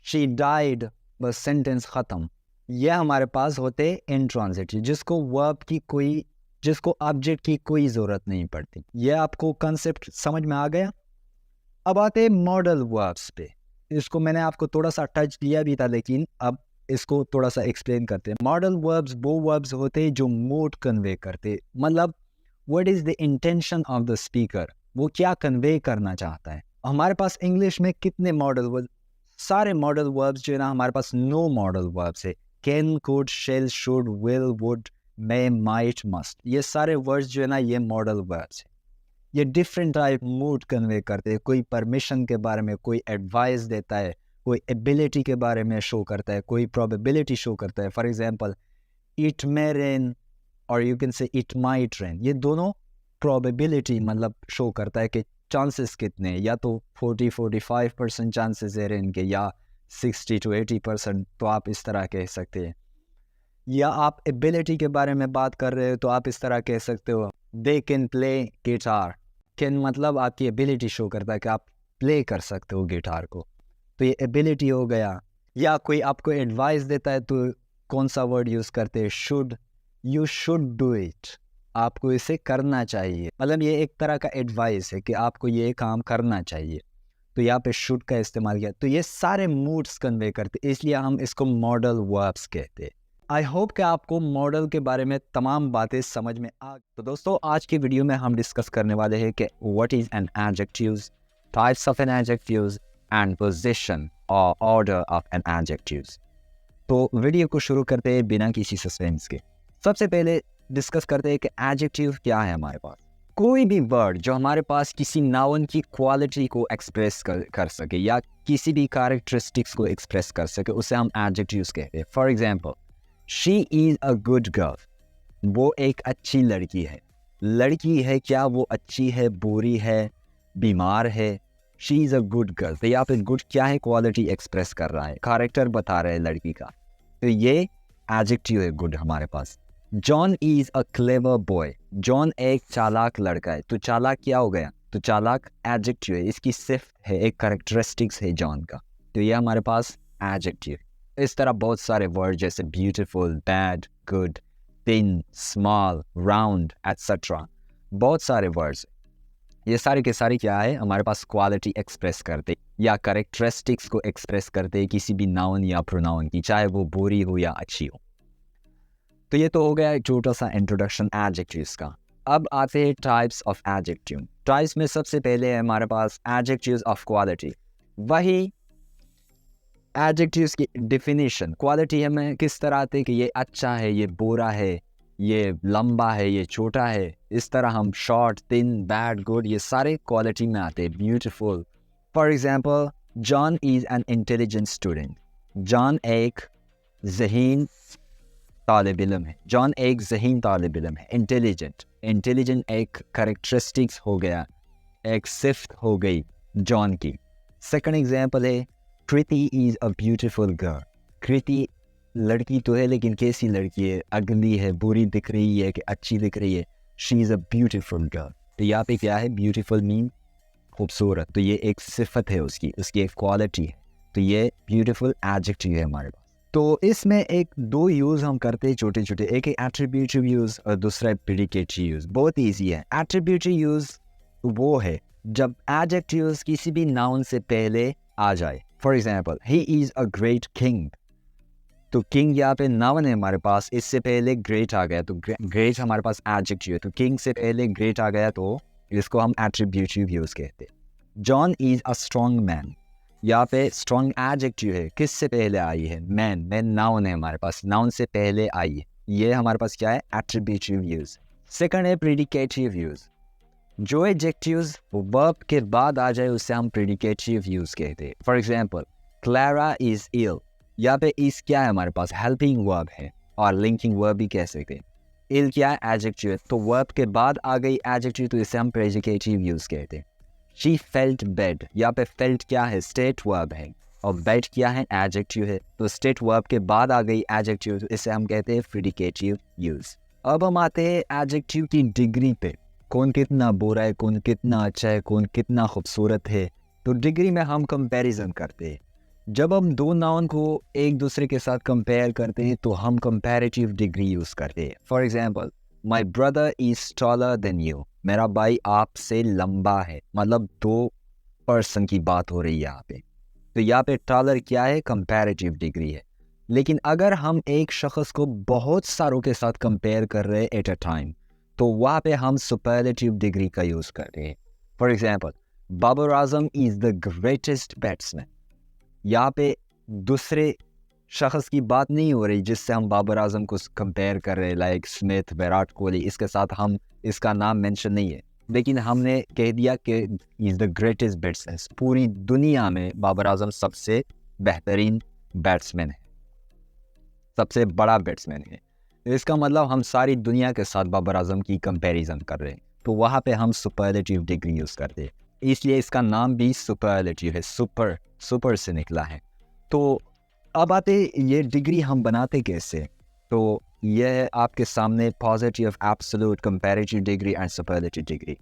शी डाइड, बस सेंटेंस ख़त्म। यह हमारे पास होते हैं इंट्रांजिटिव, जिसको वर्ब की कोई, जिसको ऑब्जेक्ट की कोई ज़रूरत नहीं पड़ती। यह आपको कंसेप्ट समझ में आ गया? अब आते हैं मॉडल वर्ब्स पे। इसको मैंने आपको थोड़ा सा टच दिया भी था, लेकिन अब इसको थोड़ा सा एक्सप्लेन करते हैं। मॉडल वर्ब्स वो वर्ब्स होते हैं जो मूड कन्वे करते, मतलब what is the intention of the speaker, वो क्या कन्वे करना चाहता है। हमारे पास इंग्लिश में कितने मॉडल वर्ब, सारे मॉडल वर्ब्स जो है ना, हमारे पास 9 मॉडल वर्ब्स है। Can, could, shall, should, will, would, may, might, must, ये सारे वर्ड्स जो है ना, ये मॉडल वर्ब्स है। ये डिफरेंट टाइप मूड कन्वे करते हैं। कोई परमिशन के बारे में, कोई एडवाइस देता है, कोई एबिलिटी के बारे में शो करता है, कोई प्रोबेबिलिटी शो करता है। For example, it may rain और you can say it might rain, ये दोनों प्रोबेबिलिटी मतलब शो करता है कि चांसेस कितने, या तो 40-45% चांसेस है रेन के, या 60-80%, तो आप इस तरह कह सकते हैं। या आप एबिलिटी के बारे में बात कर रहे हो तो आप इस तरह कह सकते हो, they can play guitar. Can मतलब आपकी एबिलिटी शो करता है कि आप प्ले कर सकते हो गिटार को, तो ये एबिलिटी हो गया। या कोई आपको एडवाइस देता है तो कौन सा वर्ड यूज़ करते हैं, should, you should do it, आपको इसे करना चाहिए, मतलब ये एक तरह का एडवाइस है कि आपको ये काम करना चाहिए, तो यहाँ पे शुड का इस्तेमाल किया। तो ये सारे मूड्स कन्वे करते, इसलिए हम इसको मॉडल वर्ब्स कहते हैं। आई होप कि आपको मॉडल के बारे में तमाम बातें समझ में आ। तो दोस्तों, आज की वीडियो में हम डिस्कस करने वाले हैं कि what is an adjectives, types of an adjectives and position और ऑर्डर ऑफ एन एडजेक्टिव्स। तो वीडियो को शुरू करते हैं बिना किसी सस्पेंस के। सबसे पहले डिस्कस करते हैं कि एडजेक्टिव क्या है हमारे पास। कोई भी वर्ड जो हमारे पास किसी नाउन की क्वालिटी को एक्सप्रेस कर सके या किसी भी कैरेक्टरिस्टिक्स को एक्सप्रेस कर सके, उसे हम एडजेक्टिव्स कहते हैं। For example, she is a good girl, वो एक अच्छी लड़की है। लड़की है क्या, वो अच्छी है, बुरी है, बीमार है, she is a good girl. तो यहाँ पे गुड क्या है, क्वालिटी एक्सप्रेस कर रहा है, कैरेक्टर बता रहा है लड़की का, तो ये एडजेक्टिव है गुड हमारे पास। John is a clever boy, John एक चालाक लड़का है, तो चालाक क्या हो गया, तो चालाक एडजेक्टिव है, इसकी सिर्फ है, एक कैरेक्टरिस्टिक्स है जॉन का, तो ये हमारे पास एडजेक्टिव। इस तरह बहुत सारे वर्ड जैसे beautiful, bad, good, thin, small, round etcetera, बहुत सारे वर्ड्स, ये सारे के सारे क्या है, हमारे पास क्वालिटी एक्सप्रेस करते या कैरेक्टरिस्टिक्स को एक्सप्रेस करते किसी भी नाउन या प्रोनाउन की, चाहे वो बुरी हो या अच्छी हो। तो ये तो हो गया एक छोटा सा इंट्रोडक्शन एडजेक्टिव्स का। अब आते हैं टाइप्स ऑफ एडजेक्टिव। टाइप्स में सबसे पहले है हमारे पास एडजेक्टिव्स ऑफ क्वालिटी। वही एडजेक्टिव्स की डेफिनेशन, क्वालिटी हमें किस तरह आते हैं कि ये अच्छा है, ये बुरा है, ये लंबा है, ये छोटा है, इस तरह हम शॉर्ट, थिन, बैड, गुड, ये सारे क्वालिटी में आते हैं। Beautiful, for example, John is an intelligent student, John एक ज़हीन तालिब इल्म है, जॉन एक ज़हीन तालिब इल्म है। इंटेलिजेंट, इंटेलिजेंट एक कैरेक्टरिस्टिक्स हो गया, एक सिफ्त हो गई जॉन की। सेकंड एग्जांपल है, कृति इज़ अ ब्यूटीफुल गर्ल, कृति लड़की तो है लेकिन कैसी लड़की है, अगली है, बुरी दिख रही है कि अच्छी दिख रही है, she is a beautiful girl. तो यहाँ पे क्या है, ब्यूटीफुल मीन खूबसूरत, तो ये एक सिफत है उसकी, उसकी एक क्वालिटी है, तो ये ब्यूटीफुल एडजेक्टिव है हमारे पास। तो इसमें एक दो यूज़ हम करते हैं छोटे छोटे, एक है एट्रीब्यूटिव यूज़ और दूसरा है प्रेडिकेटिव यूज़। बहुत ईजी है। एट्रीब्यूटिव यूज़ वो है जब एडजेक्टिव्स किसी भी नाउन से पहले आ जाए। For example, he is a great king, तो किंग यहाँ पे नाउन है हमारे पास, इससे पहले ग्रेट आ गया, तो ग्रेट हमारे पास एडजेक्टिव है, तो किंग से पहले ग्रेट आ गया, तो इसको हम एट्रीब्यूटिव यूज़ कहते हैं। John is a strong man, यहाँ पे स्ट्रॉन्ग एडजेक्टिव है, किससे पहले आई है, मैन, मैन नाउन है हमारे पास, नाउन से पहले आई है, ये हमारे पास क्या है, एट्रीब्यूटिव यूज़। सेकंड है प्रेडिकेटिव यूज़, जो एडजेक्टिव्स वर्ब के बाद आ जाए उससे हम प्रेडिकेटिव यूज़ कहते हैं। फॉर एग्जाम्पल, क्लारा इज़ इल, यहाँ पे इस क्या है हमारे पास, हेल्पिंग वर्ब है और लिंकिंग वर्ब भी कह सकते हैं। इल क्या है, एडजेक्टिव है, तो वर्ब के बाद आ गई एडजेक्टिव, तो इसे हम प्रेडिकेटिव यूज़ कहते हैं। शी फेल्ट बेड, यहाँ पे फेल्ट क्या है, स्टेट वर्ब है, और बेड क्या है, एडजेक्टिव है, तो स्टेट वर्ब के बाद आ गई एडजेक्टिव, तो इसे हम कहते हैं प्रेडिकेटिव यूज़। अब हम आते हैं एडजेक्टिव की डिग्री पे, कौन कितना बुरा है, कौन कितना अच्छा है, कौन कितना खूबसूरत है, तो डिग्री में हम कंपैरिजन करते हैं। जब हम दो नाउन को एक दूसरे के साथ कंपेयर करते हैं तो हम कंपैरेटिव डिग्री यूज़ करते हैं। For example, my brother is taller than you, मेरा भाई आपसे लंबा है, मतलब दो पर्सन की बात हो रही है यहाँ पे। तो यहाँ पे टॉलर क्या है, कंपैरेटिव डिग्री है। लेकिन अगर हम एक शख्स को बहुत सारों के साथ कंपेयर कर रहे हैं एट अ टाइम, तो वहाँ पे हम सुपरलेटिव डिग्री का यूज़ कर रहे हैं। For example, Babar Azam is the greatest batsman. यहाँ पे दूसरे शख्स की बात नहीं हो रही जिससे हम बाबर आजम को कंपेयर कर रहे हैं, लाइक स्मिथ, विराट कोहली, इसके साथ हम इसका नाम मेंशन नहीं है, लेकिन हमने कह दिया कि इज़ द ग्रेटेस्ट बैट्समैन। पूरी दुनिया में बाबर आजम सबसे बेहतरीन बैट्समैन है, सबसे बड़ा बैट्समैन है। इसका मतलब हम सारी दुनिया के साथ बाबर आजम की कंपैरिजन कर रहे हैं, तो वहाँ पे हम सुपरलेटिव डिग्री यूज़ करते हैं, इसलिए इसका नाम भी सुपरलेटिव है, सुपर से निकला है। तो अब आते ये डिग्री हम बनाते कैसे, तो यह है आपके सामने positive, absolute, comparative degree and superlative degree.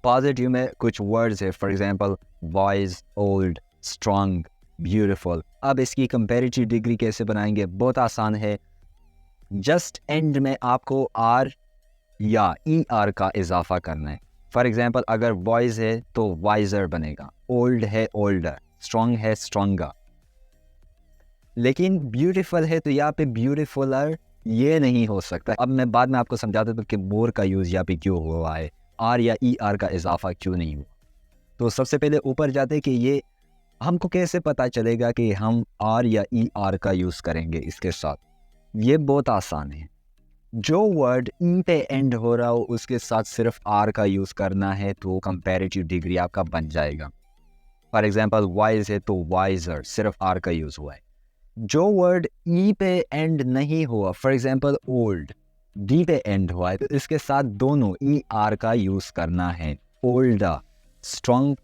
Positive में कुछ वर्ड्स है, for example voice, old, strong, beautiful. अब इसकी कंपैरेटिव डिग्री कैसे बनाएंगे, बहुत आसान है। जस्ट एंड में आपको आर या ई आर का इजाफा करना है। फॉर एग्जांपल, अगर वॉइस है तो वाइजर बनेगा, ओल्ड है ओल्डर, स्ट्रॉन्ग है स्ट्रॉन्गर। लेकिन ब्यूटीफुल है तो यहाँ पे ब्यूटीफुलर ये नहीं हो सकता। अब मैं बाद में आपको समझाता हूँ कि मोर का यूज़ यहाँ पे क्यों हुआ है, आर या ई आर का इजाफा क्यों नहीं हुआ। तो सबसे पहले ऊपर जाते कि ये हमको कैसे पता चलेगा कि हम आर या ई आर का यूज़ करेंगे इसके साथ। ये बहुत आसान है, जो वर्ड ई पे एंड हो रहा हो उसके साथ सिर्फ आर का यूज़ करना है, तो कंपैरेटिव डिग्री आपका बन जाएगा। फॉर एग्जांपल, वाइज है तो वाइजर, सिर्फ आर का यूज़ हुआ है। जो वर्ड ई पे एंड नहीं हुआ, फॉर एग्जांपल ओल्ड, डी पे एंड हुआ है, तो इसके साथ दोनों ई आर का यूज़ करना है, ओल्डा, स्ट्रॉन्ग,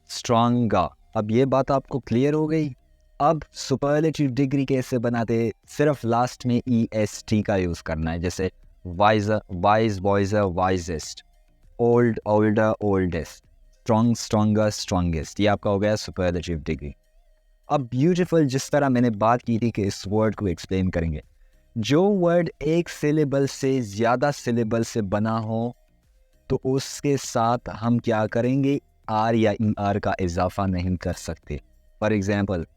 स्ट्रॉन्गा। अब ये बात आपको क्लियर हो गई। अब सुपरलेटिव डिग्री कैसे बनाते, सिर्फ लास्ट में ई एस टी का यूज़ करना है, जैसे wiser, wise, wiser, wisest, old, older, oldest, strong, stronger, strongest. ये आपका हो गया सुपरलेटिव डिग्री। अब ब्यूटीफुल, जिस तरह मैंने बात की थी कि इस वर्ड को एक्सप्लेन करेंगे, जो वर्ड एक सिलेबल से ज़्यादा सिलेबल से बना हो तो उसके साथ हम क्या करेंगे, आर या ई आर का इजाफा नहीं कर सकते। फॉर एग्जांपल,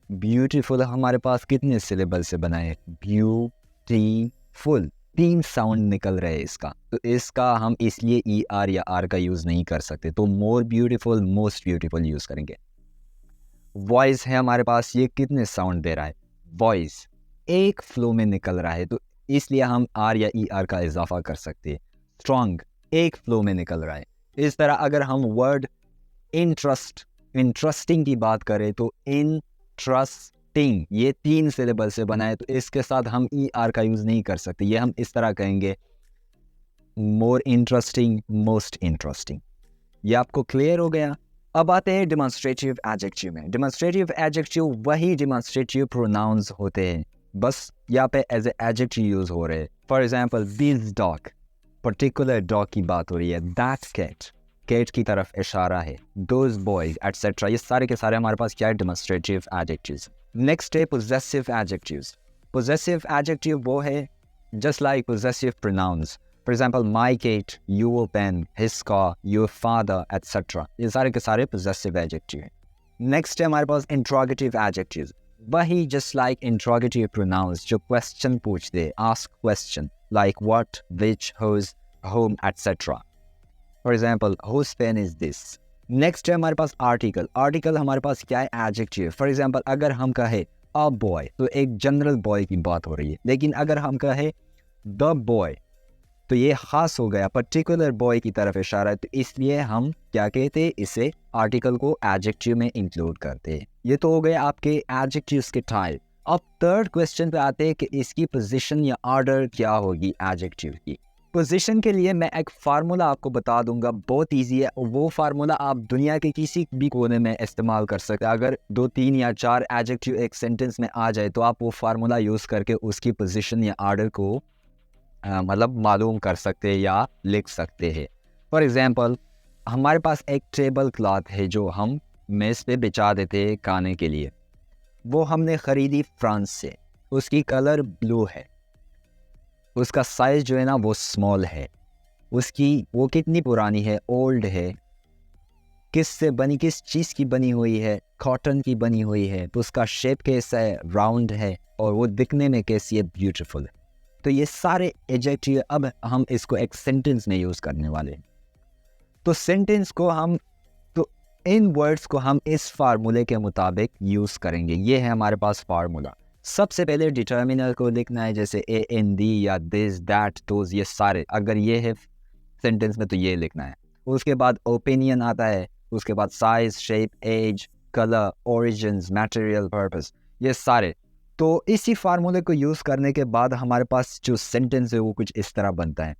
ब्यूटीफुल हमारे पास कितने सिलेबल से बना है, ब्यूटीफुल, 3 साउंड निकल रहे हैं इसका, तो इसका हम इसलिए ई आर या आर का यूज़ नहीं कर सकते, तो more beautiful, most beautiful use करेंगे। वॉइस है हमारे पास, ये कितने साउंड दे रहा है, वॉइस एक फ्लो में निकल रहा है, तो इसलिए हम आर या ई आर का इजाफा कर सकते हैं। स्ट्रॉन्ग एक फ्लो में निकल रहा है। इस तरह अगर हम वर्ड इंटरेस्टिंग की बात करें तो इंटरेस्टिंग, ये 3 सिलेबल से बना है, तो इसके साथ हम ई आर का यूज़ नहीं कर सकते, ये हम इस तरह कहेंगे, मोर इंटरेस्टिंग, मोस्ट इंटरेस्टिंग। ये आपको क्लियर हो गया। अब आते हैं डिमॉन्स्ट्रेटिव एडजेक्टिव में। डिमॉन्स्ट्रेटिव एडजेक्टिव वही डिमॉन्स्ट्रेटिव प्रोनाउंस होते हैं, बस यहाँ पे एज ए एडजेक्टिव यूज़ हो रहे हैं। For example, this dog, particular dog की बात हो रही है, दैट कैट, कैट की तरफ इशारा है, दोज बॉयज एटसेट्रा, ये सारे के सारे हमारे पास क्या है, डिमॉन्स्ट्रेटिव एडजेक्टिव्स। नेक्स्ट है पोजेसिव एडजेक्टिव्स। पोजेसिव एडजेक्टिव वो है just like possessive pronouns. For example, my cat, your pen, his car, your father et cetera, ये सारे के सारे पोजेसिव एडजेक्टिव हैं। नेक्स्ट है हमारे पास इंट्रोगेटिव एडजेक्टिव्स, वही जस्ट लाइक इंट्रोगेटिव प्रोनाउंस जो क्वेश्चन पूछते, ask question like what, which, whose, whom et cetera. For example, whose pen is this. Next है हमारे पास आर्टिकल। आर्टिकल हमारे पास क्या है, एडजेक्टिव। फॉर एग्जाम्पल, अगर हम कहे अ बॉय, तो एक जनरल बॉय की बात हो रही है, लेकिन अगर हम कहे द बॉय, तो ये खास हो गया, पर्टिकुलर बॉय की तरफ इशारा है, तो इसलिए हम क्या कहते हैं, इसे आर्टिकल को एडजेक्टिव में इंक्लूड करते हैं। ये तो हो गए आपके एडजेक्टिव्स के टाइप। अब थर्ड क्वेश्चन पे आते हैं कि इसकी पोजीशन या ऑर्डर क्या होगी एडजेक्टिव की। पोजीशन के लिए मैं एक फार्मूला आपको बता दूंगा, बहुत इजी है, और वो फार्मूला आप दुनिया के किसी भी कोने में इस्तेमाल कर सकते हैं। अगर 2, 3 या 4 एडजेक्टिव एक सेंटेंस में आ जाए तो आप वो फार्मूला यूज़ करके उसकी पोजीशन या ऑर्डर को मतलब मालूम कर सकते हैं या लिख सकते हैं। फॉर एग्जांपल, हमारे पास एक टेबल क्लॉथ है जो हम मेज़ पे बिछा देते हैं खाने के लिए, वो हमने ख़रीदी फ्रांस से, उसकी कलर ब्लू है, उसका साइज़ जो है ना वो स्मॉल है, उसकी वो कितनी पुरानी है, ओल्ड है, किस चीज़ की बनी हुई है, कॉटन की बनी हुई है, तो उसका शेप कैसा है, राउंड है, और वो दिखने में कैसी है, ब्यूटीफुल है। तो ये सारे एडजेक्टिव अब हम इसको एक सेंटेंस में यूज़ करने वाले हैं। तो सेंटेंस को हम, तो इन वर्ड्स को हम इस फार्मूले के मुताबिक यूज़ करेंगे। ये है हमारे पास फार्मूला। सबसे पहले डिटर्मिनर को लिखना है, जैसे ए एन डी या दिस दैट दोज, ये सारे अगर ये है सेंटेंस में तो ये लिखना है। उसके बाद ओपिनियन आता है, उसके बाद size, shape, age, colour, origins, material, purpose, ये सारे। तो इसी फार्मूले को यूज़ करने के बाद हमारे पास जो सेंटेंस है वो कुछ इस तरह बनता है।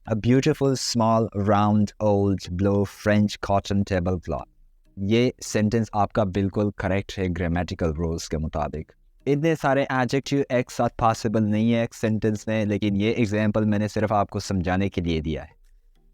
A beautiful, small, round, old, blue, French cotton tablecloth. ये सेंटेंस आपका बिल्कुल करेक्ट है ग्रामेटिकल रूल्स के मुताबिक। इतने सारे एडजेक्टिव एक साथ पॉसिबल नहीं है एक सेंटेंस में, लेकिन ये एग्जांपल मैंने सिर्फ आपको समझाने के लिए दिया है।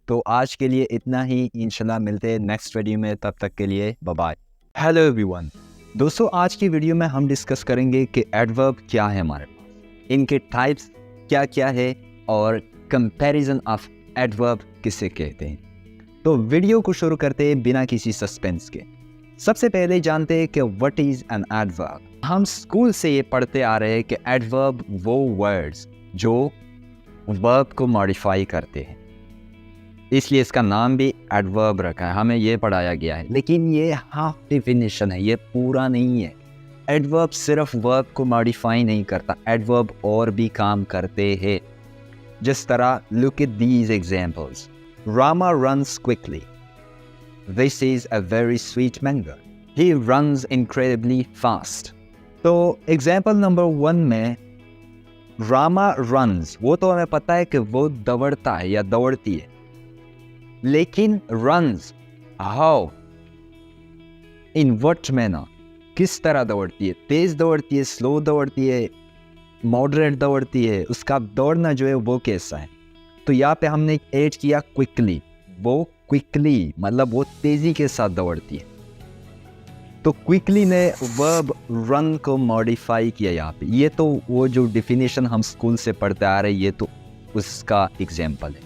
तो आज के लिए इतना ही, इंशाल्लाह मिलते हैं नेक्स्ट वीडियो में, तब तक के लिए बाय बाय। हेलो एवरीवन, दोस्तों आज की वीडियो में हम डिस्कस करेंगे कि एडवर्ब क्या है हमारे पास, इनके टाइप्स क्या क्या है, और कंपैरिजन ऑफ एडवर्ब किसे कहते हैं। तो वीडियो को शुरू करते हैं बिना किसी सस्पेंस के। सबसे पहले जानते हैं कि व्हाट इज एन एडवर्ब। हम स्कूल से ये पढ़ते आ रहे हैं कि एडवर्ब वो वर्ड्स जो वर्ब को मॉडिफाई करते हैं, इसलिए इसका नाम भी एडवर्ब रखा है, हमें ये पढ़ाया गया है। लेकिन ये हाफ डेफिनेशन है, ये पूरा नहीं है। एडवर्ब सिर्फ वर्ब को मॉडिफाई नहीं करता, एडवर्ब और भी काम करते हैं। जिस तरह look at these examples. Rama runs quickly. This is a very sweet mango. He runs incredibly fast. तो example number 1 में Rama runs, वो तो हमें पता है कि वो दौड़ता है या दौड़ती है, लेकिन runs how, in what manner, किस तरह दौड़ती है, तेज दौड़ती है, स्लो दौड़ती है, मॉडरेट दौड़ती है, उसका दौड़ना जो है वो कैसा है। तो यहाँ पे हमने ऐड किया क्विकली, वो क्विकली मतलब वो तेज़ी के साथ दौड़ती है। तो क्विकली ने वर्ब रन को मॉडिफाई किया यहाँ पे। ये तो वो जो डिफिनेशन हम स्कूल से पढ़ते आ रहे हैं, ये तो उसका एग्जाम्पल है।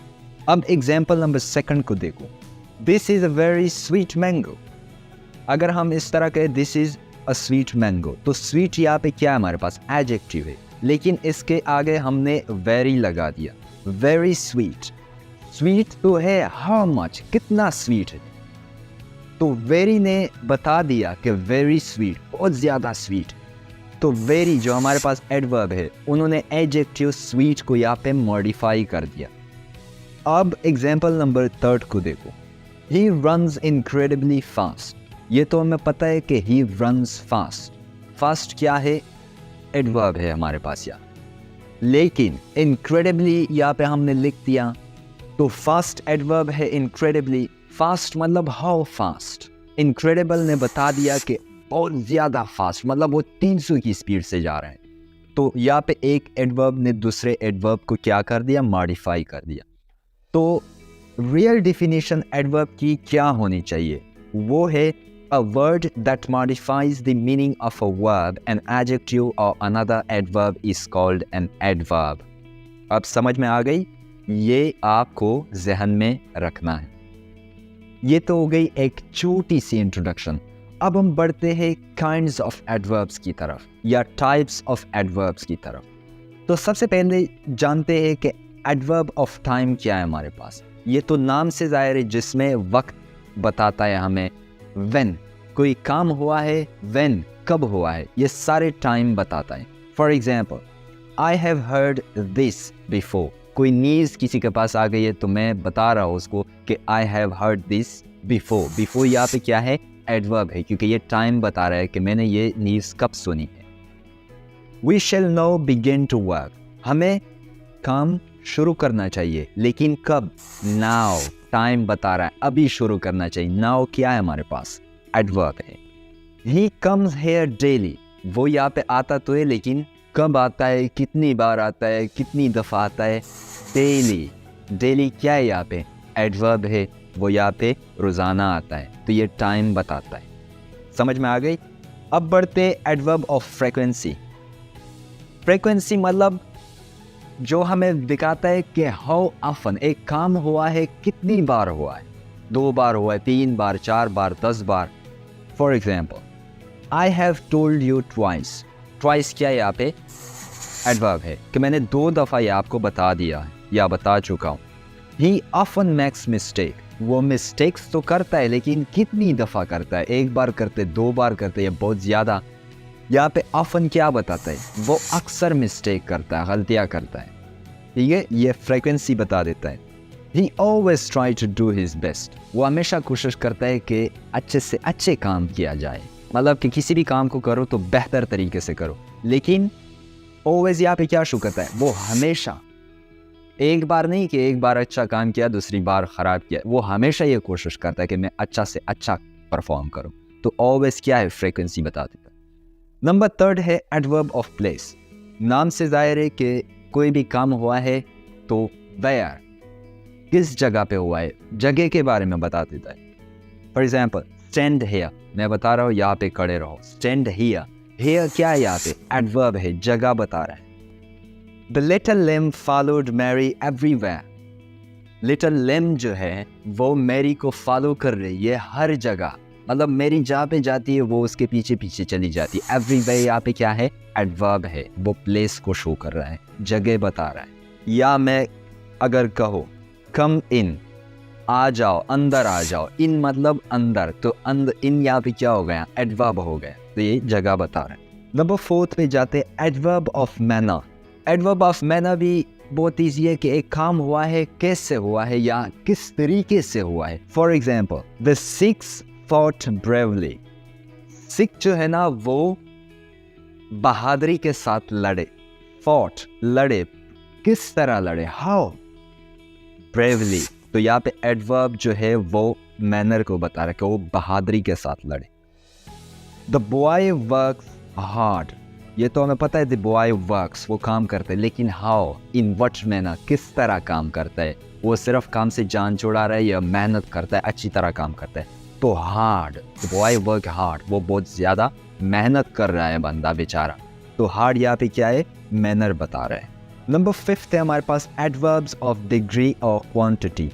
अब एग्जाम्पल नंबर 2 को देखो। This is a very sweet mango. अगर हम इस तरह कहें this is a sweet mango, तो स्वीट यहाँ पे क्या है, हमारे पास एडजेक्टिव है, लेकिन इसके आगे हमने वेरी लगा दिया। वेरी स्वीट, स्वीट तो है, हाउ मच, कितना स्वीट है। तो वेरी ने बता दिया कि वेरी स्वीट, बहुत ज़्यादा स्वीट। तो वेरी जो हमारे पास एडवर्ब है, उन्होंने एडजेक्टिव स्वीट को यहाँ पे मॉडिफाई कर दिया। अब एग्जाम्पल नंबर 3 को देखो। He runs incredibly fast. ये तो हमें पता है कि ही रन्स फास्ट। फास्ट क्या है, एडवर्ब है हमारे पास यहाँ, लेकिन इनक्रेडिबली यहाँ पे हमने लिख दिया। तो फास्ट एडवर्ब है, इनक्रेडिबली फास्ट मतलब हाउ फास्ट। इनक्रेडिबल ने बता दिया कि बहुत ज़्यादा फास्ट, मतलब वो 300 की स्पीड से जा रहे हैं। तो यहाँ पे एक एडवर्ब ने दूसरे एडवर्ब को क्या कर दिया, मॉडिफाई कर दिया। तो रियल डिफिनेशन एडवर्ब की क्या होनी चाहिए, वो है a word that modifies the meaning of a verb, an adjective or another adverb is called an adverb. अब समझ में आ गई, ये आपको जहन में रखना है। ये तो हो गई एक छोटी सी इंट्रोडक्शन। अब हम बढ़ते हैं काइंड्स ऑफ एडवर्ब्स की तरफ या टाइप्स ऑफ एडवर्ब्स की तरफ। तो सबसे पहले जानते हैं कि एडवर्ब ऑफ टाइम क्या है हमारे पास। ये तो नाम से जाहिर है, जिसमें वक्त बताता है हमें। when कोई काम हुआ है, when कब हुआ है, ये सारे टाइम बताता है। For example, I have heard this before. कोई न्यूज़ किसी के पास आ गई है तो मैं बता रहा हूँ उसको कि I have heard this before. Before यहाँ पे क्या है, एडवर्ब है, क्योंकि ये टाइम बता रहा है कि मैंने ये न्यूज़ कब सुनी है। We shall now begin to work. हमें काम शुरू करना चाहिए, लेकिन कब, नाउ। टाइम बता रहा है, अभी शुरू करना चाहिए। नाउ क्या है हमारे पास, एडवर्ब है। He comes here daily. वो यहाँ पे आता तो है, लेकिन कब आता है, कितनी बार आता है, कितनी दफ़ा आता है, डेली। डेली क्या है यहाँ पे, एडवर्ब है, वो यहाँ पे रोज़ाना आता है, तो ये टाइम बताता है। समझ में आ गई। अब बढ़ते एडवर्ब ऑफ फ्रीक्वेंसी। फ्रीक्वेंसी मतलब जो हमें दिखाता है कि हाउ ऑफन एक काम हुआ है, कितनी बार हुआ है। 2 बार हुआ है, 3 बार, 4 बार, 10 बार। For example, I have told you twice. Twice क्या है यहाँ पे? एडवर्ब है कि मैंने 2 दफ़ा ये आपको बता दिया है या बता चुका हूँ। ही ऑफन मेक्स मिस्टेक। वो मिस्टेक्स तो करता है, लेकिन कितनी दफ़ा करता है? 1 बार करते, 2 बार करते, या बहुत ज़्यादा? यहाँ पे ऑफन क्या बताता है? वो अक्सर मिस्टेक करता है, गलतियाँ करता है। ठीक है, ये फ्रीक्वेंसी बता देता है। He always try to do his best. वो हमेशा कोशिश करता है कि अच्छे से अच्छे काम किया जाए, मतलब कि किसी भी काम को करो तो बेहतर तरीके से करो। लेकिन always यहाँ पे क्या शो करता है? वो हमेशा, एक बार नहीं कि एक बार अच्छा काम किया दूसरी बार ख़राब किया, वो हमेशा ये कोशिश करता है कि मैं अच्छा से अच्छा परफॉर्म करूँ। तो always क्या है? फ्रीक्वेंसी बता देता है। नंबर 3 है एडवर्ब ऑफ प्लेस। नाम से जाहिर है कि कोई भी काम हुआ है तो where, किस जगह पे हुआ है, जगह के बारे में बता देता है। फॉर एग्जाम्पल, स्टैंड हियर, मैं बता रहा हूँ यहाँ पे खड़े रहो। स्टैंड हियर, हियर क्या है यहाँ पे? एडवर्ब है, जगह बता रहा है। The little lamb followed Mary everywhere. Little lamb जो है वो मैरी को फॉलो कर रही है हर जगह, मतलब मेरी जहाँ पे जाती है वो उसके पीछे पीछे चली जाती है। एवरीवेयर यहाँ पे क्या है? एडवर्ब है, वो प्लेस को शो कर रहा है, जगह बता रहा है। या मैं अगर कहो कम इन, आ जाओ, अंदर आ जाओ, इन मतलब अंदर, तो अंदर, इन यहाँ पे क्या हो गया? एडवर्ब हो गया, तो ये जगह बता रहा है। नंबर 4 पे जाते हैं, adverb of manner. Adverb of manner भी बहुत ईजी है कि एक काम हुआ है, कैसे हुआ है या किस तरीके से हुआ है। For example, the six fought bravely. Sikh जो है ना वो बहादुरी के साथ लड़े। फॉट, लड़े, किस तरह लड़े? हाउ? ब्रेवली। तो यहाँ पे एडवर्ब जो है वो मैनर को बता रहा है कि वो बहादुरी के साथ लड़े। The boy works hard. ये तो हमें पता है, द बॉय वर्क्स, वो काम करता है, लेकिन हाउ, इन व्हाट मैनर, किस तरह काम करता है? वो सिर्फ काम से जान छुड़ा रहा है या मेहनत करता है, अच्छी तरह काम करता है? तो hard, the boy work hard, वो बहुत ज़्यादा मेहनत कर रहा है बंदा बेचारा। तो हार्ड यहाँ पे क्या है? मैनर बता रहा है। नंबर 5 है हमारे पास, एडवर्ब्स ऑफ डिग्री और क्वांटिटी।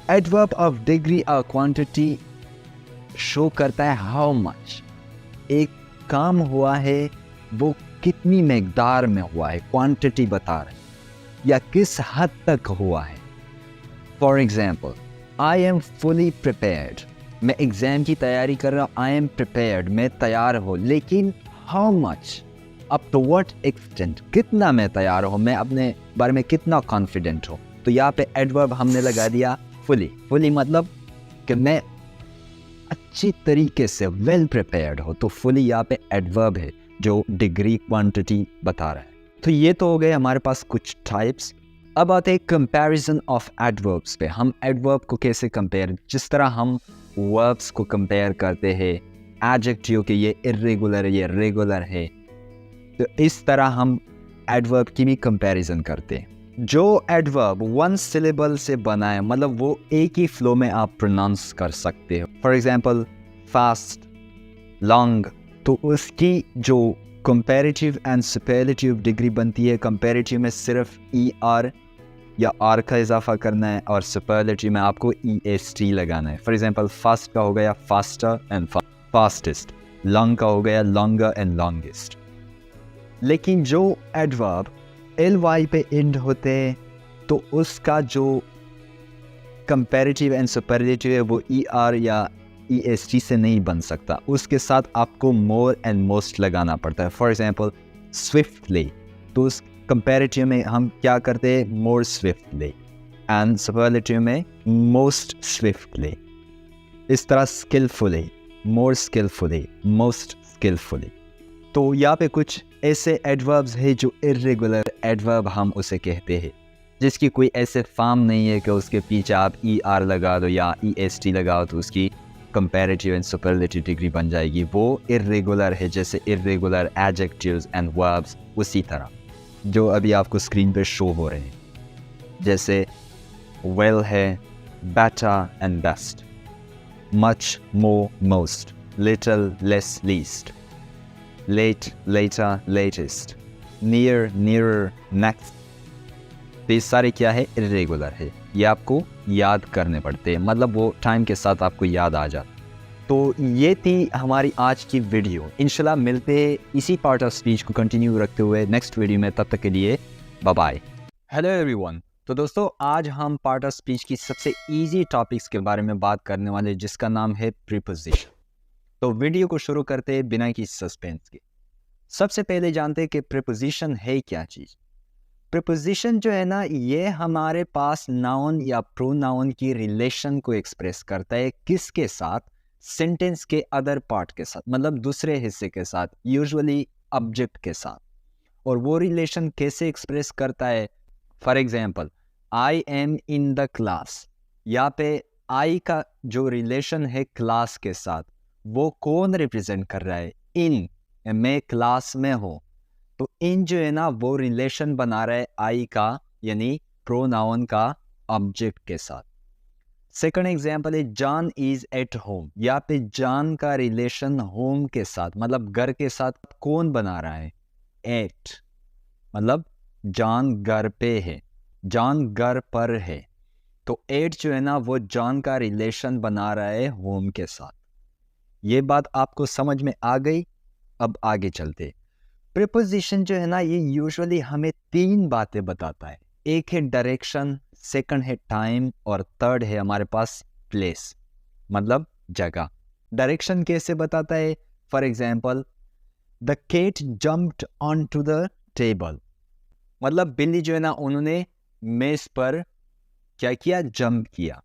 एडवर्ब ऑफ डिग्री और क्वांटिटी शो करता है हाउ मच एक काम हुआ है, वो कितनी मकदार में हुआ है, क्वांटिटी बता रहा है, या किस हद तक हुआ है। For example, I am fully prepared. मैं एग्ज़ाम की तैयारी कर रहा हूँ, आई एम प्रिपेयर्ड, मैं तैयार हूँ, लेकिन how much, up to what extent, कितना मैं तैयार हूँ, मैं अपने बारे में कितना कॉन्फिडेंट हूँ। तो यहाँ पे एडवर्ब हमने लगा दिया फुली। फुली मतलब कि मैं अच्छी तरीके से वेल प्रिपेयर्ड हो, तो फुली यहाँ पे एडवर्ब है जो डिग्री क्वांटिटी बता रहा है। तो ये तो हो गए हमारे पास कुछ टाइप्स। अब आते हैं कंपैरिजन ऑफ एडवर्ब्स पे। हम एडवर्ब को कैसे कंपेयर, जिस तरह हम वर्ब्स को कंपेयर करते हैं एडजेक्टिव के, ये इर्रेगुलर है, ये रेगुलर है, तो इस तरह हम एडवर्ब की भी कंपैरिजन करते हैं। जो एडवर्ब 1 सिलेबल से बना है, मतलब वो एक ही फ्लो में आप प्रोनाउंस कर सकते हो। फॉर एग्जाम्पल, फास्ट, लॉन्ग, तो उसकी जो कंपैरेटिव एंड सुपरलेटिव डिग्री बनती है, कंपैरेटिव में सिर्फ ER या R का इजाफा करना है, और सुपरलेटिव में आपको EST लगाना है। फॉर एग्जाम्पल, फास्ट का हो गया फास्टर एंड फास्टेस्ट, लॉन्ग का हो गया लॉन्गर एंड लॉन्गेस्ट। लेकिन जो एडवर्ब LY पे एंड होते हैं, तो उसका जो कंपैरेटिव एंड सुपरलेटिव है वो ER या EST से नहीं बन सकता, उसके साथ आपको मोर एंड मोस्ट लगाना पड़ता है। फॉर एग्जाम्पल, स्विफ्टली, तो उस कंपैरेटिव में हम क्या करते हैं? मोर स्विफ्टली, एंड सुपरलेटिव में मोस्ट स्विफ्टली। इस तरह स्किलफुली, मोर स्किलफुली, मोस्ट स्किलफुली। तो यहाँ पे कुछ ऐसे एडवर्ब्स है जो इर्रेगुलर एडवर्ब हम उसे कहते हैं, जिसकी कोई ऐसे फॉर्म नहीं है कि उसके पीछे आप ER लगा दो या EST लगाओ तो उसकी कंपैरेटिव एंड सुपरलेटिव डिग्री बन जाएगी। वो इर्रेगुलर है, जैसे इर्रेगुलर एडजेक्टिव्स एंड वर्ब्स, उसी तरह जो अभी आपको स्क्रीन पे शो हो रहे हैं, जैसे वेल है, better and best, much, more, most, little, less, least, late, later, latest, near, nearer, next. ये सारे क्या है? इर्रेगुलर है। ये आपको याद करने पड़ते हैं, मतलब वो टाइम के साथ आपको याद आ जाता। तो ये थी हमारी आज की वीडियो। इंशाल्लाह मिलते इसी पार्ट ऑफ स्पीच को कंटिन्यू रखते हुए नेक्स्ट वीडियो में, तब तक के लिए बाय बाय। Hello everyone. तो दोस्तों आज हम पार्ट ऑफ स्पीच की सबसे इजी टॉपिक्स के बारे में बात करने वाले, जिसका नाम है प्रीपोजिशन। तो वीडियो को शुरू करते हैं बिना किसी सस्पेंस के। सबसे पहले जानते हैं कि प्रीपोजिशन है क्या चीज़। प्रीपोजिशन जो है ना, ये हमारे पास नाउन या प्रोनाउन की रिलेशन को एक्सप्रेस करता है। किसके साथ? सेंटेंस के अदर पार्ट के साथ, मतलब दूसरे हिस्से के साथ, यूजुअली ऑब्जेक्ट के साथ। और वो रिलेशन कैसे एक्सप्रेस करता है? For example, I am in the class. यहाँ पे आई का जो रिलेशन है क्लास के साथ, वो कौन रिप्रेजेंट कर रहा है? इन, मैं क्लास में हूँ। तो इन जो है ना, वो रिलेशन बना रहा है आई का, यानी प्रोनाउन का ऑब्जेक्ट के साथ। सेकंड एग्जाम्पल है जॉन इज एट होम। यहाँ पे जॉन का रिलेशन होम के साथ, मतलब घर के साथ, कौन बना रहा है? एट, मतलब जॉन घर पे है, जॉन घर पर है। तो एट जो है ना, वो जॉन का रिलेशन बना रहा है होम के साथ। ये बात आपको समझ में आ गई? अब आगे चलते। प्रीपोजिशन जो है ना, ये यूजुअली हमें तीन बातें बताता है। एक है डायरेक्शन, सेकंड है टाइम, और थर्ड है हमारे पास प्लेस, मतलब जगह। डायरेक्शन कैसे बताता है? For example, the cat jumped on to the table. मतलब बिल्ली जो है ना, उन्होंने मेज पर क्या किया? जंप किया।